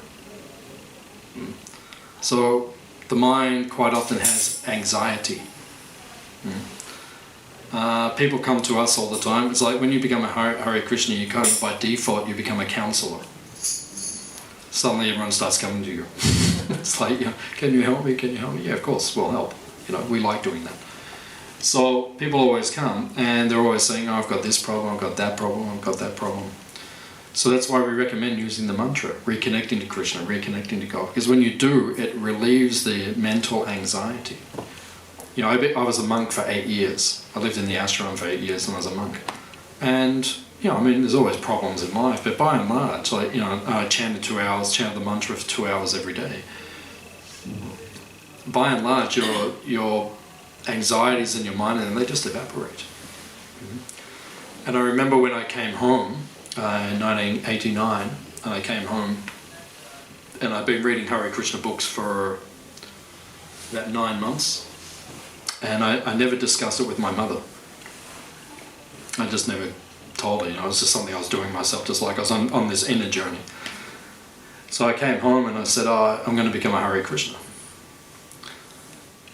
S1: So the mind quite often has anxiety. People come to us all the time. It's like when you become a Hare Krishna, you kind of by default you become a counselor. Suddenly everyone starts coming to you. It's like, can you help me? Can you help me? Yeah, of course, we'll help. We like doing that. So people always come and they're always saying, oh, I've got this problem, I've got that problem, I've got that problem. So that's why we recommend using the mantra, reconnecting to Krishna, reconnecting to God. Because when you do, it relieves the mental anxiety. I was a monk for 8 years. I lived in the ashram for 8 years when I was a monk. And, there's always problems in life, but by and large, I chanted 2 hours, chanted the mantra for 2 hours every day. By and large, your anxieties in your mind, and they just evaporate. And I remember when I came home, in 1989, I came home, and I'd been reading Hare Krishna books for about 9 months, and I never discussed it with my mother. I just never told her, it was just something I was doing myself, just like I was on this inner journey. So I came home and I said, I'm going to become a Hare Krishna.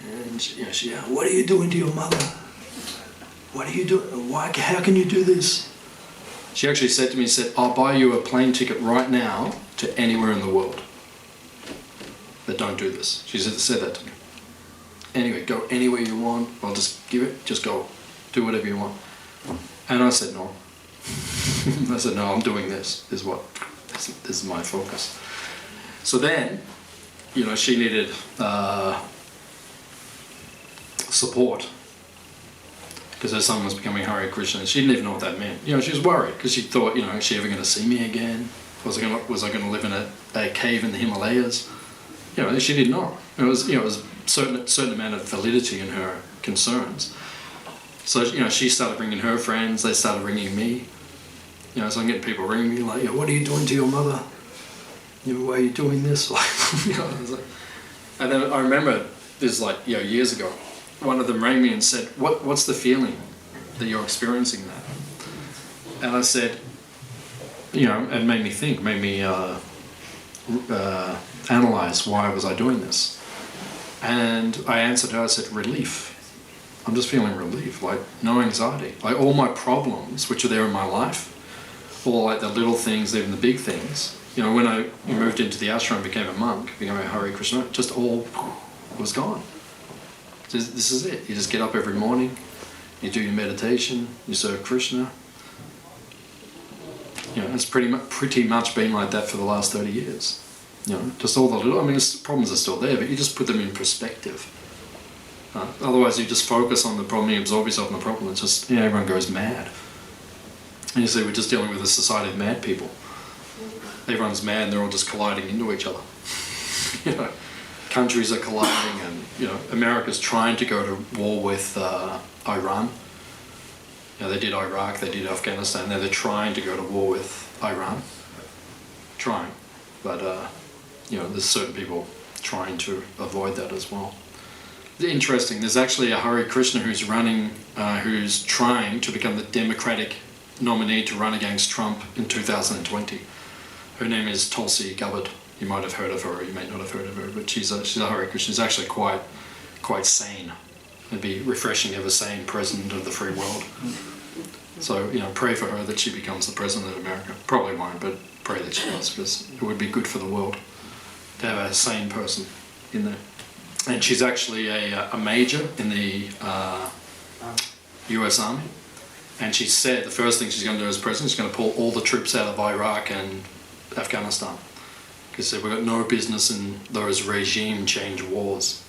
S1: And she, what are you doing to your mother? What are you doing? Why? How can you do this? She actually said to me, I'll buy you a plane ticket right now to anywhere in the world. But don't do this. She said that to me. Anyway, go anywhere you want. I'll just give it, just go. Do whatever you want. And I said, no. I said, no, I'm doing this. This is my focus. So then, she needed support. Because her son was becoming Hare Krishna, and she didn't even know what that meant. She was worried because she thought, is she ever going to see me again? Was I going to live in a cave in the Himalayas? She didn't know. It was a certain amount of validity in her concerns. So she started ringing her friends. They started ringing me. So I'm getting people ringing me like, what are you doing to your mother? Why are you doing this? And then I remember this years ago. One of them rang me and said, what's the feeling that you're experiencing that? And I said, it made me think, made me analyze why was I doing this. And I answered her, I said, relief. I'm just feeling relief, no anxiety. All my problems, which are there in my life, all the little things, even the big things, when I moved into the ashram, became a monk, became a Hare Krishna, just all was gone. This is it. You just get up every morning, you do your meditation, you serve Krishna. It's pretty much been like that for the last 30 years. Just all the little, the problems are still there, but you just put them in perspective. Otherwise you just focus on the problem, you absorb yourself in the problem, it's just, everyone goes mad. And you see, we're just dealing with a society of mad people. everyone's mad and they're all just colliding into each other. You know, countries are colliding, and you know, America's trying to go to war with Iran. You know, they did Iraq, they did Afghanistan. Now they're trying to go to war with Iran. Trying, but you know, there's certain people trying to avoid that as well. Interesting. There's actually a Hare Krishna who's running, who's trying to become the Democratic nominee to run against Trump in 2020. Her name is Tulsi Gabbard. You might have heard of her, or you may not have heard of her, but she's a Hare Krishna. She's actually quite sane. It'd be refreshing to have a sane president of the free world. So, you know, pray for her that she becomes the president of America. Probably won't, but pray that she does, because it would be good for the world to have a sane person in there. And she's actually a major in the US Army. And she said the first thing she's going to do as president is going to pull all the troops out of Iraq and Afghanistan. Because we've got no business in those regime change wars.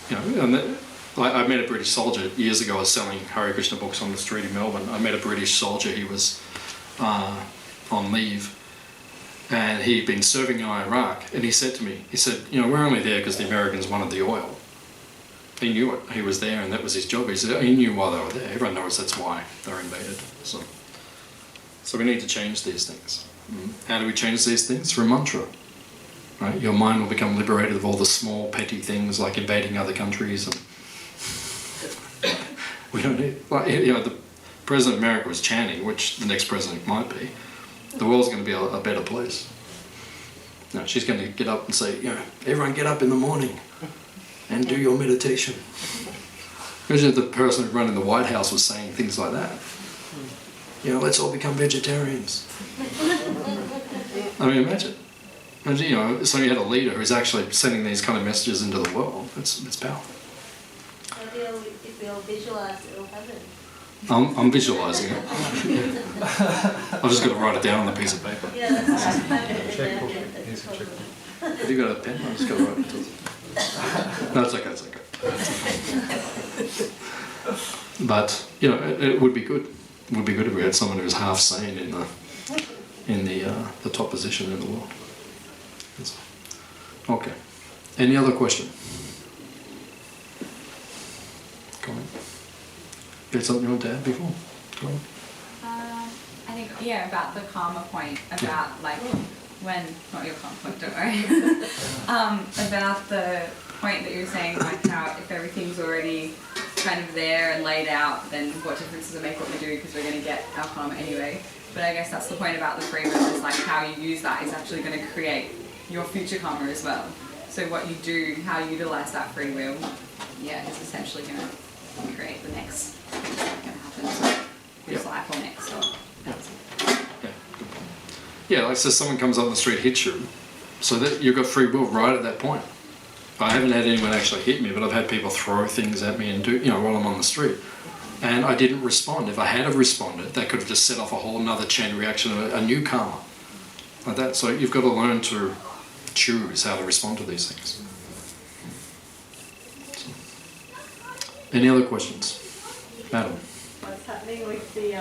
S1: You know, and I met a British soldier years ago. I was selling Hare Krishna books on the street in Melbourne. I met a British soldier. He was on leave, and he'd been serving in Iraq. And he said to me, he said, you know, we're only there because the Americans wanted the oil. He knew it. He was there, and that was his job. He said he knew why they were there. Everyone knows that's why they're invaded. So we need to change these things. How do we change these things? Through mantra. Right? Your mind will become liberated of all the small petty things like invading other countries. And we don't need, like, you know, the President of America was chanting, which the next president might be, the world's going to be a better place. No, she's going to get up and say, you know, everyone get up in the morning and do your meditation. Imagine if the person running the White House was saying things like that. You know, let's all become vegetarians. I mean, imagine, you know, so you had a leader who's actually sending these kind of messages into the world. It's powerful.
S4: If we all visualise it, it'll happen.
S1: I'm visualising it. I've just got to write it down on a piece of paper.
S4: Yeah, that's right.
S1: Have you got a pen? I've just got to write it down. No, it's okay, it's okay. But, you know, it would be good. It would be good if we had someone who was half sane in the top position in the world. Okay. Any other question? Comment? You had something you want to add before? Go on.
S7: I think, yeah, about the karma point, about like when, not your karma point, don't worry, about the point that you were saying, like how if everything's already kind of there and laid out, then what difference does it make what we do, because we're going to get our karma anyway. But I guess that's the point about the free will, is like how you use that is actually going to create your future karma as well. So what you do, how you utilise that free will, yeah, is essentially going to create the next thing that's going to happen. So this life or next, or that's it.
S1: Yeah, like so someone comes up the street, hits you, so that you've got free will right at that point. I haven't had anyone actually hit me, but I've had people throw things at me and do, you know, while I'm on the street. And I didn't respond. If I had have responded, that could have just set off a whole another chain reaction of a new karma. Like that. So you've got to learn to choose how to respond to these things. So. Any other questions? Madam?
S6: What's happening with the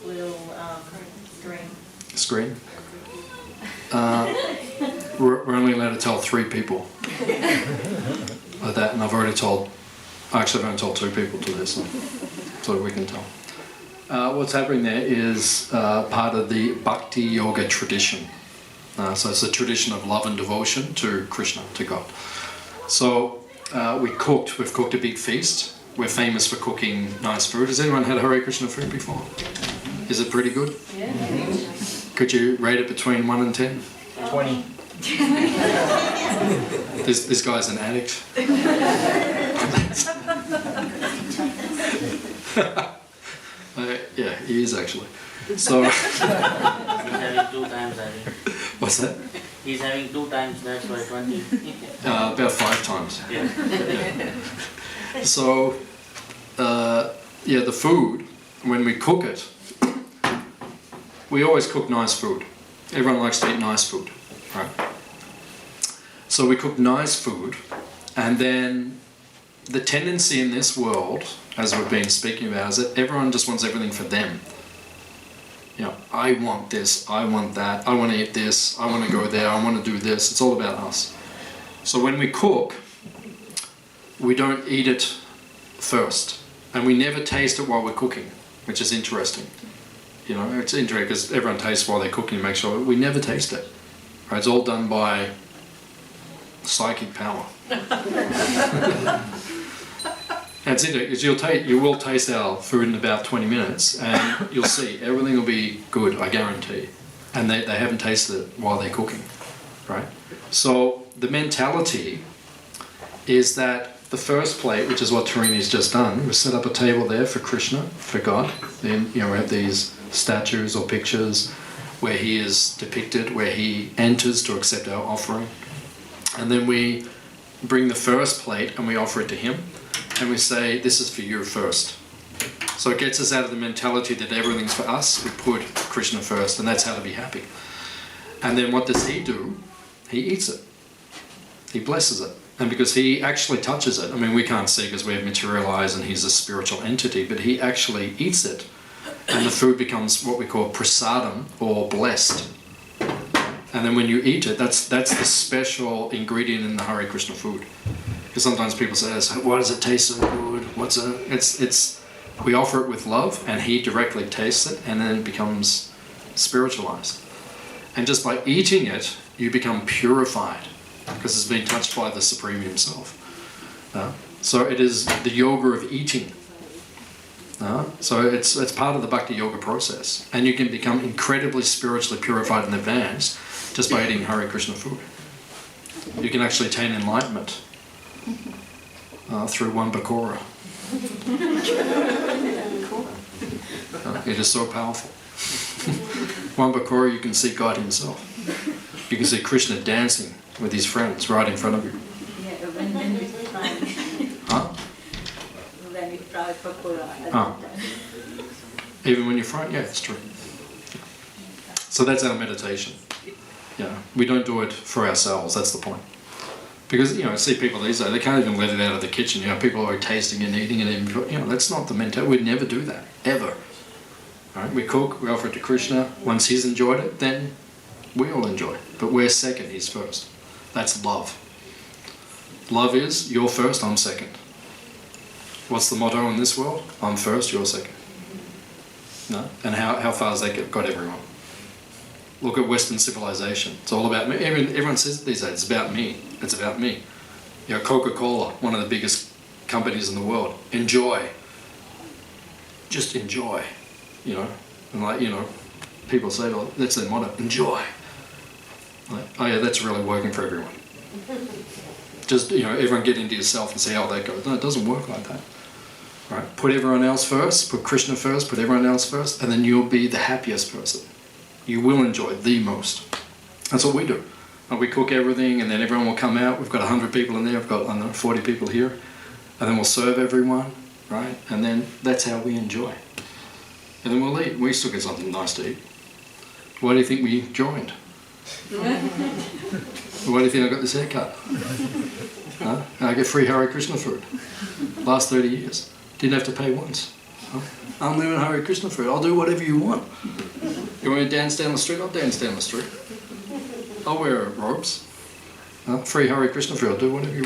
S6: little screen?
S1: Screen? We're only allowed to tell 3 people like that, and I've only told 2 people to this, so we can tell. What's happening there is part of the Bhakti Yoga tradition. So it's a tradition of love and devotion to Krishna, to God. So we've cooked a big feast. We're famous for cooking nice food. Has anyone had Hare Krishna food before? Is it pretty good?
S6: Yeah.
S1: Could you rate it between 1 and 10?
S3: 20.
S1: This guy's an addict. Yeah, he is actually. So.
S3: He's having 2 times, I think.
S1: What's that?
S3: He's having 2 times, that's why 20.
S1: About 5 times.
S3: Yeah.
S1: So, yeah, the food, when we cook it, we always cook nice food. Everyone likes to eat nice food, right? So we cook nice food, and then the tendency in this world, as we've been speaking about, is that everyone just wants everything for them. You know, I want this, I want that, I want to eat this, I want to go there, I want to do this. It's all about us. So when we cook, we don't eat it first, and we never taste it while we're cooking, which is interesting. You know, it's interesting because everyone tastes while they're cooking to make sure. We never taste it. Right? It's all done by psychic power. And it's interesting because you will taste our food in about 20 minutes, and you'll see everything will be good, I guarantee. And they haven't tasted it while they're cooking, right? So the mentality is that the first plate, which is what Tarini's just done, we set up a table there for Krishna, for God. Then we have these statues or pictures where he is depicted, where he enters to accept our offering. And then we bring the first plate and we offer it to him. And we say, this is for you first. So it gets us out of the mentality that everything's for us. We put Krishna first, and that's how to be happy. And then what does he do? He eats it. He blesses it. And because he actually touches it, I mean, we can't see because we're materialized and he's a spiritual entity, but he actually eats it. And the food becomes what we call prasadam, or blessed. And then when you eat it, that's the special ingredient in the Hare Krishna food. Because sometimes people say, why does it taste so good? We offer it with love, and he directly tastes it, and then it becomes spiritualized. And just by eating it, you become purified, because it's been touched by the Supreme himself. So it is the yoga of eating. So it's part of the Bhakti Yoga process. And you can become incredibly spiritually purified and advanced just by eating Hare Krishna food. You can actually attain enlightenment through one pakora. It is so powerful. One pakora, you can see God himself. You can see Krishna dancing with his friends right in front of you. Huh? Even when you're frightened? Yeah, it's true. So that's our meditation. Yeah, we don't do it for ourselves, that's the point. Because, you know, I see people these days, they can't even let it out of the kitchen. You know, people are tasting and eating and even, you know, that's not the mentality. We'd never do that, ever. All right, we cook, we offer it to Krishna. Once he's enjoyed it, then we all enjoy it. But we're second, he's first. That's love. Love is, you're first, I'm second. What's the motto in this world? I'm first, you're second. No? And how far has that got everyone? Look at Western civilization. It's all about me. Everyone says it these days, it's about me. It's about me. You know, Coca-Cola, one of the biggest companies in the world. Enjoy. Just enjoy. You know? And like, you know, people say, well, that's their motto. Enjoy. Like, oh yeah, that's really working for everyone. Just, you know, everyone get into yourself and see how that goes. No, it doesn't work like that. Right? Put everyone else first, put Krishna first, put everyone else first, and then you'll be the happiest person. You will enjoy the most. That's what we do. And we cook everything, and then everyone will come out. We've got 100 people in there. We've got, I don't know, 40 people here. And then we'll serve everyone, right? And then that's how we enjoy. And then we'll eat. We still get something nice to eat. Why do you think we joined? Why do you think I got this haircut? Huh? I get free Hare Krishna food. Last 30 years. Didn't have to pay once. Huh? I'm living Hare Krishna food. I'll do whatever you want. You want me to dance down the street? I'll dance down the street. I'll wear robes. Free Hare Krishna food. I'll do whatever you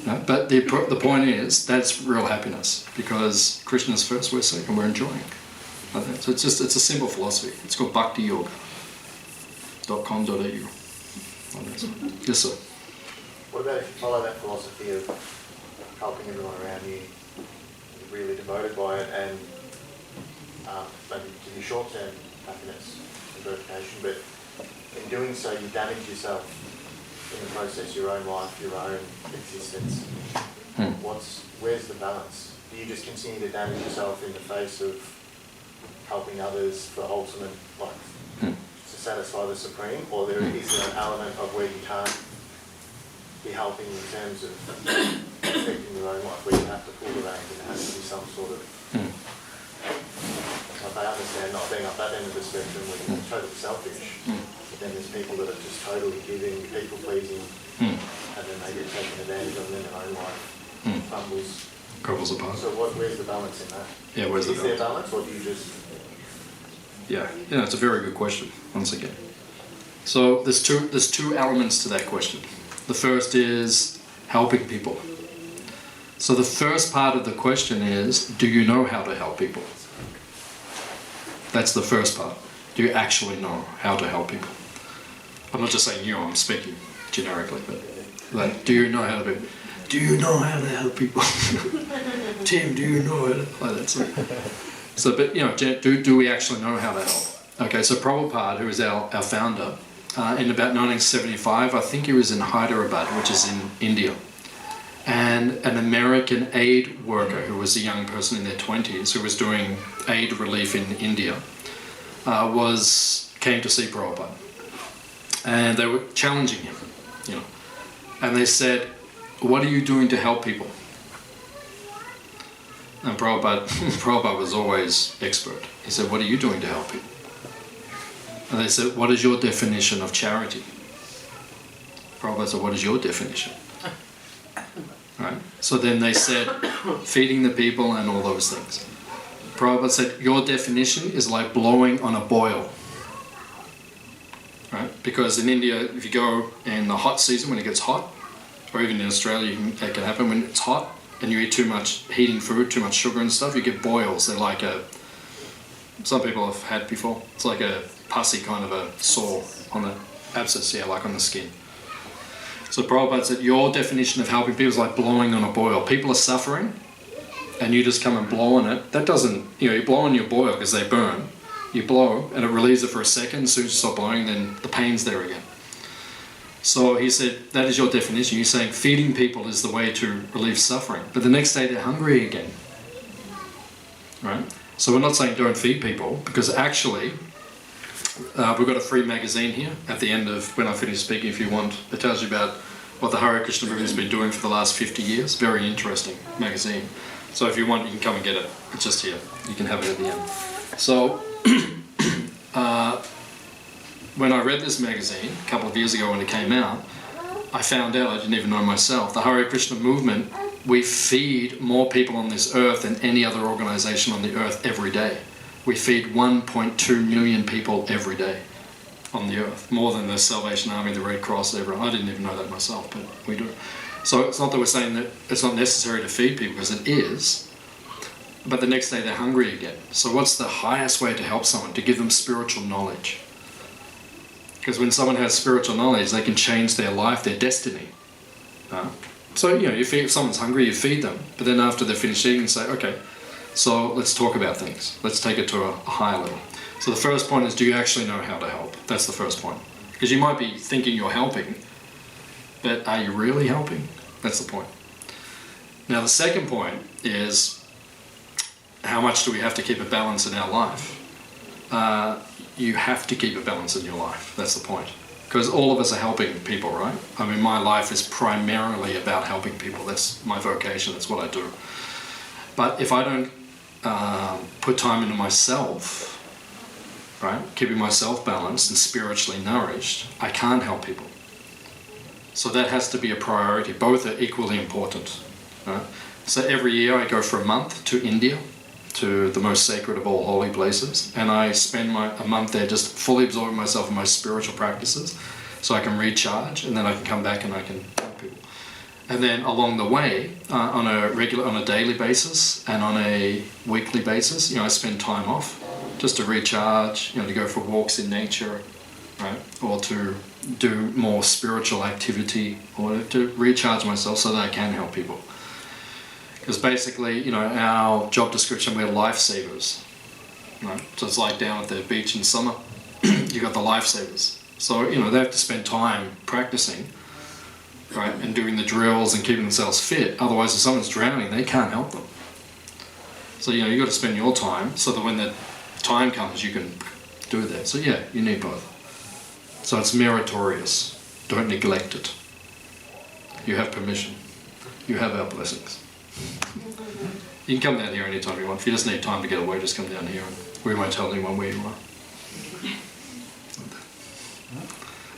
S1: want. But the point is, that's real happiness. Because Krishna's first, we're second, we're enjoying. So it's a simple philosophy. It's called Bhakti Yoga. .com.au. Yes, sir.
S5: What about if you follow that philosophy of helping everyone around you, you're really devoted by it, and maybe give you short-term happiness and gratification, but in doing so you damage yourself in the process, your own life, your own existence. Where's the balance? Do you just continue to damage yourself in the face of helping others for ultimate, like, to satisfy the Supreme, or is there an element of where you can't be helping in terms of affecting your own life, where you have to pull the reins and there has to be some sort of... Like, I understand not being up that end of the spectrum where you're totally selfish, but then there's people that are just totally giving, people pleasing, and then they get taken advantage of and then their own life crumbles.
S1: couples apart.
S5: So where's the balance in that?
S1: Yeah, where's the
S5: Is there
S1: balance?
S5: balance, or do you just...
S1: Yeah, it's a very good question, once again. So there's two elements to that question. The first is helping people. So the first part of the question is, do you know how to help people? That's the first part. Do you actually know how to help people? I'm not just saying you, I'm speaking generically, but like, do you know how to help people? Tim, do you know how to, like that sort of. So, but do we actually know how to help? Okay, so Prabhupada, who is our founder, in about 1975, I think he was in Hyderabad, which is in India. And an American aid worker who was a young person in their 20s who was doing aid relief in India came to see Prabhupada. And they were challenging him, And they said, what are you doing to help people? And Prabhupada was always expert. He said, what are you doing to help people? And they said, what is your definition of charity? Prabhupada said, what is your definition? Right? So then they said, feeding the people and all those things. Prabhupada said, your definition is like blowing on a boil. Right? Because in India, if you go in the hot season when it gets hot, or even in Australia, it can happen when it's hot and you eat too much heating food, too much sugar and stuff, you get boils. They're like some people have had before. It's like a pussy kind of a sore on the abscess, like on the skin. So Prabhupada said, your definition of helping people is like blowing on a boil. People are suffering and you just come and blow on it. That doesn't, you blow on your boil because they burn. You blow and it relieves it for a second. As soon as you stop blowing, then the pain's there again. So he said, that is your definition. You're saying feeding people is the way to relieve suffering. But the next day they're hungry again. Right? So we're not saying don't feed people, because actually we've got a free magazine here at the end of when I finish speaking if you want. It tells you about what the Hare Krishna movement has been doing for the last 50 years. Very interesting magazine. So if you want, you can come and get it. It's just here. You can have it at the end. So when I read this magazine a couple of years ago when it came out, I found out, I didn't even know myself, the Hare Krishna movement, we feed more people on this earth than any other organization on the earth every day. We feed 1.2 million people every day on the earth, more than the Salvation Army, the Red Cross, everyone. I didn't even know that myself, but we do. So it's not that we're saying that it's not necessary to feed people, because it is, but the next day they're hungry again. So what's the highest way to help someone? To give them spiritual knowledge. Because when someone has spiritual knowledge, they can change their life, their destiny. So, if someone's hungry, you feed them. But then after they're finished eating, you say, okay, so let's talk about things. Let's take it to a higher level. So the first point is, do you actually know how to help? That's the first point. Because you might be thinking you're helping, but are you really helping? That's the point. Now the second point is, how much do we have to keep a balance in our life? You have to keep a balance in your life. That's the point. Because all of us are helping people, right? I mean, my life is primarily about helping people. That's my vocation. That's what I do. But if I don't put time into myself, right, keeping myself balanced and spiritually nourished, I can't help people. So that has to be a priority. Both are equally important. Right? So every year I go for a month to India, to the most sacred of all holy places, and I spend a month there just fully absorbing myself in my spiritual practices so I can recharge, and then I can come back and I can help people. And then along the way, on a daily basis and on a weekly basis, I spend time off just to recharge, to go for walks in nature, right, or to do more spiritual activity, or to recharge myself so that I can help people. Because basically, our job description, we're lifesavers. Right? So it's like down at the beach in summer, you got the lifesavers. So, they have to spend time practicing, right, and doing the drills and keeping themselves fit. Otherwise, if someone's drowning, they can't help them. So, you got to spend your time so that when the time comes, you can do that. So, yeah, you need both. So it's meritorious. Don't neglect it. You have permission. You have our blessings. You can come down here anytime you want. If you just need time to get away, just come down here and we won't tell anyone where you are.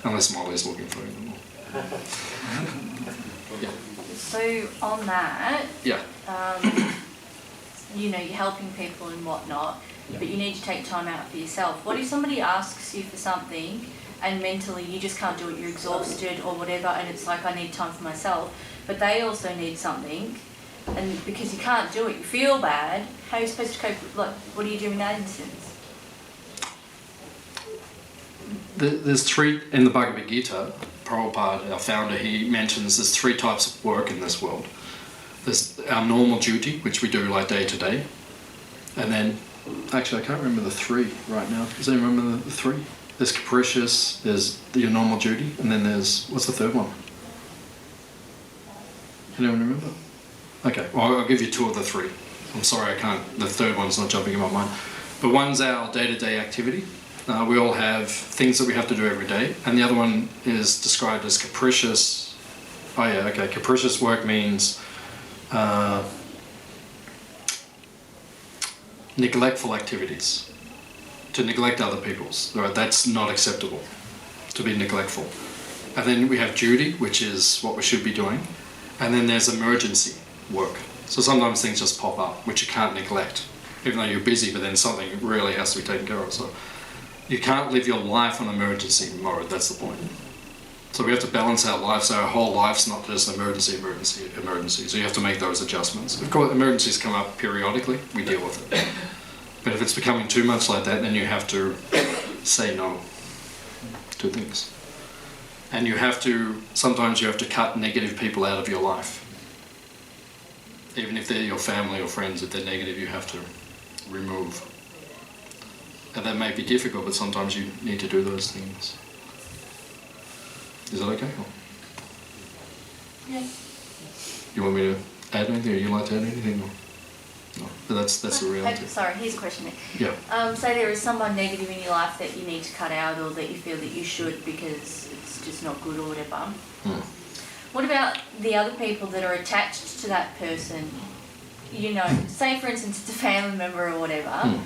S1: Unless Molly's looking for you. Yeah.
S8: So on that,
S1: Yeah.
S8: you know, you're helping people and whatnot,
S1: Yeah.
S8: but you need to take time out for yourself. What if somebody asks you for something and mentally you just can't do it, you're exhausted or whatever, and it's like, I need time for myself, but they also need something, and because you can't do it, you feel bad, how are you supposed to cope? Like, what do you do in that instance?
S1: There's three, in the Bhagavad Gita, Prabhupada, our founder, he mentions there's three types of work in this world. There's our normal duty, which we do like day to day, and then, actually I can't remember the three right now. Does anyone remember the three? There's capricious, there's your normal duty, and then there's, what's the third one? Anyone remember? Okay, well I'll give you two of the three. I'm sorry I can't, the third one's not jumping in my mind. But one's our day-to-day activity. We all have things that we have to do every day, and the other one is described as capricious. Oh yeah, okay, capricious work means neglectful activities. To neglect other people's, right? That's not acceptable, to be neglectful. And then we have duty, which is what we should be doing. And then there's emergency work. So sometimes things just pop up, which you can't neglect, even though you're busy, but then something really has to be taken care of. So you can't live your life on emergency mode, that's the point. So we have to balance our life, so our whole life's not just emergency. So you have to make those adjustments. Of course, emergencies come up periodically, we deal with it. But if it's becoming too much like that, then you have to say no to things. And you have to, sometimes you have to cut negative people out of your life. Even if they're your family or friends, if they're negative, you have to remove. And that may be difficult, but sometimes you need to do those things. Is that okay?
S8: Yeah.
S1: You want me to add anything, or you like to add anything? Or? No, but that's the reality.
S8: Sorry, here's a question then.
S1: Yeah.
S8: Say there is someone negative in your life that you need to cut out, or that you feel that you should because it's just not good or whatever. What about the other people that are attached to that person? You know, say for instance it's a family member or whatever.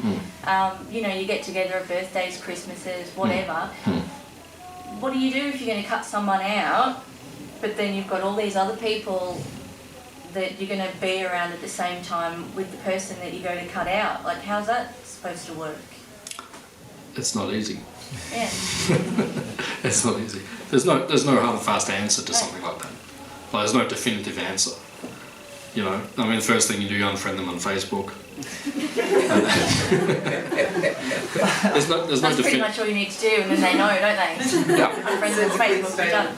S8: You know, you get together at birthdays, Christmases, whatever. What do you do if you're going to cut someone out, but then you've got all these other people that you're going to be around at the same time with the person that you're going to cut out? Like, how's that supposed to work?
S1: It's not easy.
S8: Yeah.
S1: It's not easy. There's no hard and fast answer to something like that. Like, there's no definitive answer. You know, I mean, the first thing you do, you unfriend them on Facebook. there's no
S8: That's pretty much all you need to do, and then they know, don't they?
S1: Yeah.
S8: Unfriend them on Facebook, you're done.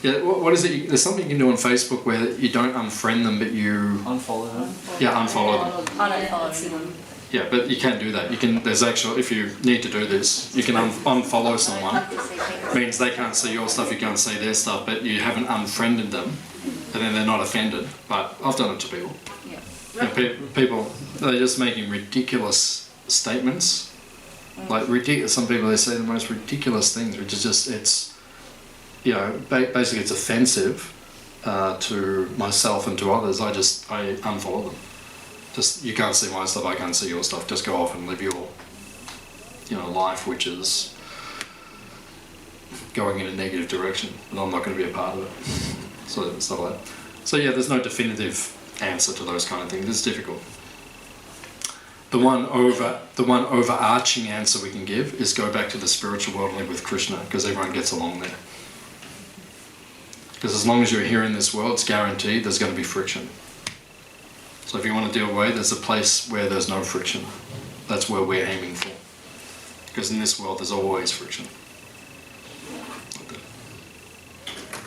S1: Yeah, what is it? There's something you can do on Facebook where you don't unfriend them, but you
S9: unfollow them.
S1: Yeah, unfollow them.
S8: Unfollow them.
S1: Yeah, but you can do that. You can. There's actually, if you need to do this, you can unfollow someone. It means they can't see your stuff, you can't see their stuff, but you haven't unfriended them, and then they're not offended. But I've done it to people.
S8: Yeah.
S1: You know, people, they're just making ridiculous statements. Like ridiculous. Some people, they say the most ridiculous things, which is just, it's, you know, basically it's offensive to myself and to others. I unfollow them. Just, you can't see my stuff, I can't see your stuff. Just go off and live your, you know, life, which is going in a negative direction, and I'm not going to be a part of it. So stuff like that. So yeah, there's no definitive answer to those kind of things. It's difficult. The one overarching answer we can give is go back to the spiritual world and live with Krishna, because everyone gets along there. Because as long as you're here in this world, it's guaranteed there's going to be friction. So if you want to deal away, there's a place where there's no friction. That's where we're aiming for. Because in this world, there's always friction.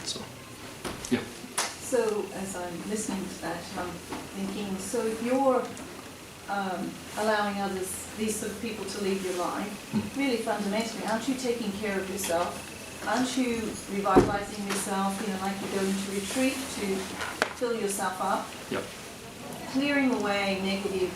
S1: So, yeah.
S10: So as I'm listening to that, I'm thinking, so if you're allowing others, these sort of people to lead your life, really fundamentally, aren't you taking care of yourself? Aren't you revitalizing yourself, you know, like you go into retreat to fill yourself up?
S1: Yep.
S10: Clearing away negative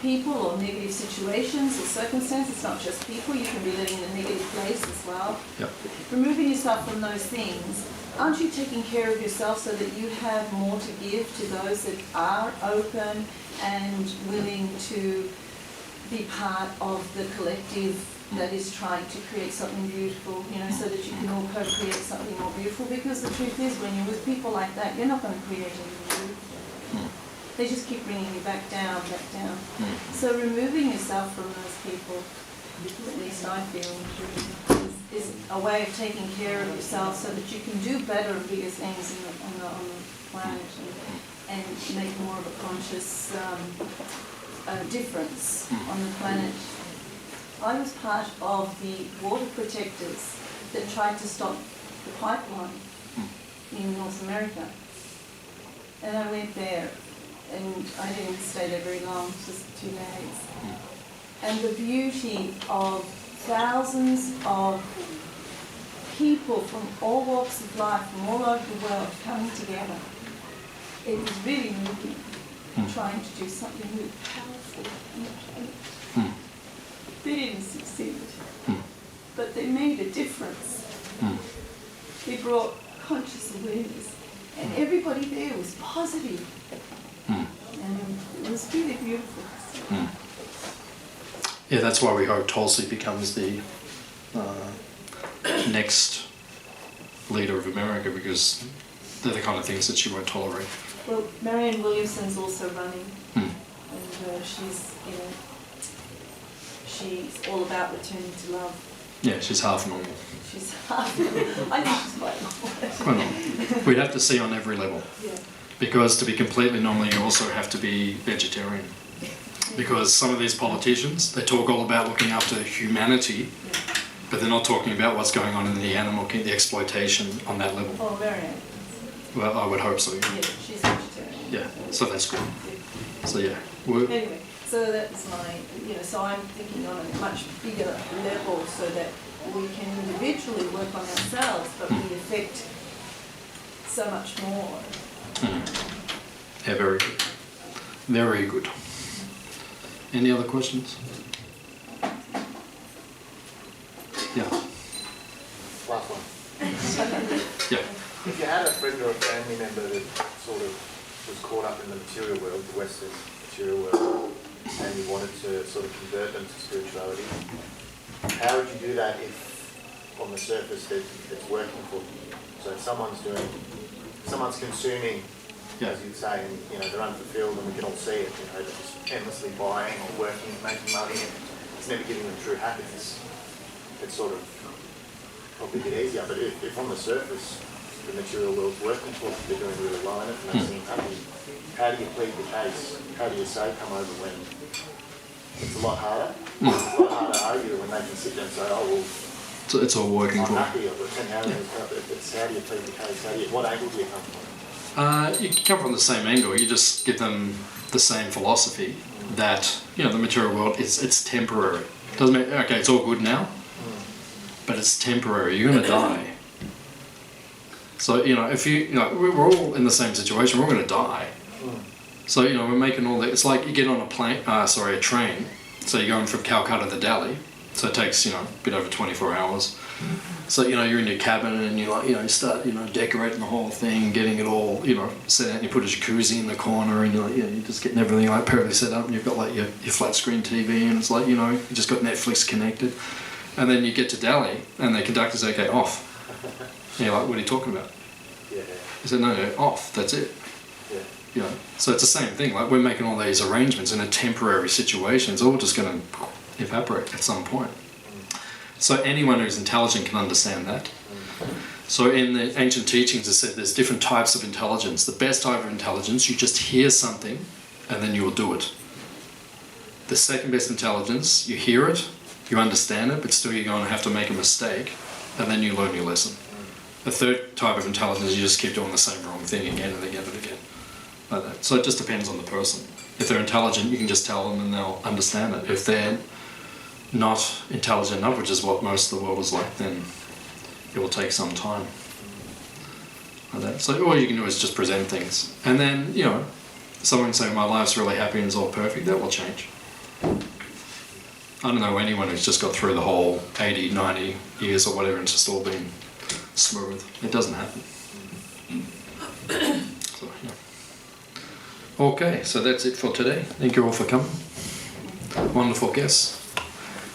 S10: people or negative situations or circumstances, it's not just people, you can be living in a negative place as well.
S1: Yep.
S10: Removing yourself from those things, aren't you taking care of yourself so that you have more to give to those that are open and willing to be part of the collective that is trying to create something beautiful, you know, so that you can all co-create something more beautiful. Because the truth is, when you're with people like that, you're not going to create anything beautiful. They just keep bringing you back down, back down. So removing yourself from those people, at least I feel, is a way of taking care of yourself so that you can do better and bigger things on the planet and make more of a conscious difference on the planet. I was part of the water protectors that tried to stop the pipeline in North America. And I went there, and I didn't stay there very long, just 2 days. And the beauty of thousands of people from all walks of life, from all over the world, coming together. It was really moving, trying to do something really powerful on the planet. They didn't succeed, but they made a difference. They brought conscious awareness, and everybody there was positive. And it was really beautiful.
S1: Yeah, that's why we hope Tulsi becomes the next leader of America, because they're the kind of things that she won't tolerate.
S10: Well, Marianne Williamson's also running, and she's all about returning to love.
S1: Yeah, she's half normal.
S10: She's half. I think she's quite normal.
S1: Well, no, we'd have to see on every level.
S10: Yeah.
S1: Because to be completely normal, you also have to be vegetarian. Because some of these politicians, they talk all about looking after humanity, but they're not talking about what's going on in the animal, the exploitation on that level.
S10: Oh, Marianne.
S1: Well, I would hope so.
S10: Yeah, she's vegetarian.
S1: Yeah, so that's good.
S10: Yeah.
S1: So yeah.
S10: Anyway, so that's my, so I'm thinking on a much bigger level so that we can individually work on ourselves, but we affect so much more.
S1: Yeah, very good. Very good. Any other questions? Yeah.
S5: Last one.
S1: Yeah.
S5: If you had a friend or a family member that sort of was caught up in the material world, the Western material world, and you wanted to sort of convert them to spirituality, how would you do that if on the surface it's working for them? So if someone's consuming, as you'd say, and they're unfulfilled, and we can all see it, they're just endlessly buying or working and making money, and it's never giving them true happiness. It's sort of probably a bit easier, but if on the surface the material world's working for them, they're doing really well in it, and they seem happy, how do you plead the case? How do you say come over when it's a lot harder? It's a lot harder to argue when they can sit there and say, oh, well,
S1: So it's all working
S5: I'm
S1: for them.
S5: happy, I've got 10 houses, it's how do you plead the case? What angle do you come from?
S1: You can come from the same angle. You just give them the same philosophy that the material world it's temporary. Doesn't mean okay, it's all good now, but it's temporary. You're going to die. So if we're all in the same situation. We're all going to die. So we're making all that. It's like you get on a train. So you're going from Calcutta to Delhi. So it takes a bit over 24 hours. So you're in your cabin and you start decorating the whole thing, getting it all set out. And you put a jacuzzi in the corner and you're just getting everything like perfectly set up. And you've got like your flat screen TV and it's like you just got Netflix connected. And then you get to Delhi and the conductor's okay off. And you're like, what are you talking about?
S5: Yeah.
S1: He said, no, off. That's it.
S5: Yeah.
S1: So it's the same thing. Like we're making all these arrangements in a temporary situation. It's all just going to evaporate at some point. So anyone who's intelligent can understand that. So in the ancient teachings it said there's different types of intelligence. The best type of intelligence, you just hear something and then you will do it. The second best intelligence, you hear it, you understand it, but still you're going to have to make a mistake and then you learn your lesson. The third type of intelligence, you just keep doing the same wrong thing again and again and again. Like that. So it just depends on the person. If they're intelligent, you can just tell them and they'll understand it. If they're not intelligent enough, which is what most of the world is like, then it will take some time. Like that. So all you can do is just present things. And then, someone can say, my life's really happy and it's all perfect, that will change. I don't know anyone who's just got through the whole 80, 90 years or whatever and it's just all been smooth. It doesn't happen. So, Okay, so that's it for today. Thank you all for coming. wonderful guests.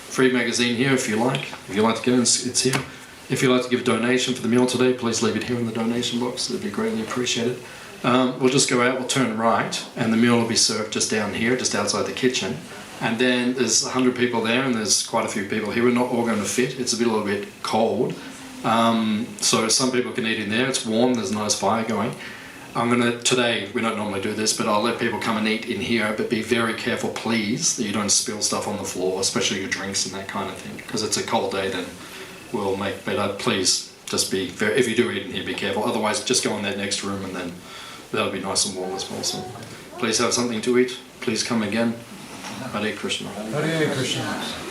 S1: Free magazine here if you like. If you like to get in, it's here. If you'd like to give a donation for the meal today, please leave it here in the donation box. It'd be greatly appreciated. We'll just go out, we'll turn right, and the meal will be served just down here, just outside the kitchen. And then there's 100 people there, and there's quite a few people here. We're not all going to fit. It's a little bit cold. So some people can eat in there. It's warm, there's a nice fire going. Today, we don't normally do this, but I'll let people come and eat in here, but be very careful, please, that you don't spill stuff on the floor, especially your drinks and that kind of thing, because it's a cold day, then we'll make better. Please, just be very, if you do eat in here, be careful. Otherwise, just go in that next room, and then that'll be nice and warm as well. So please have something to eat. Please come again. Hare Krishna.
S9: Hare Krishna.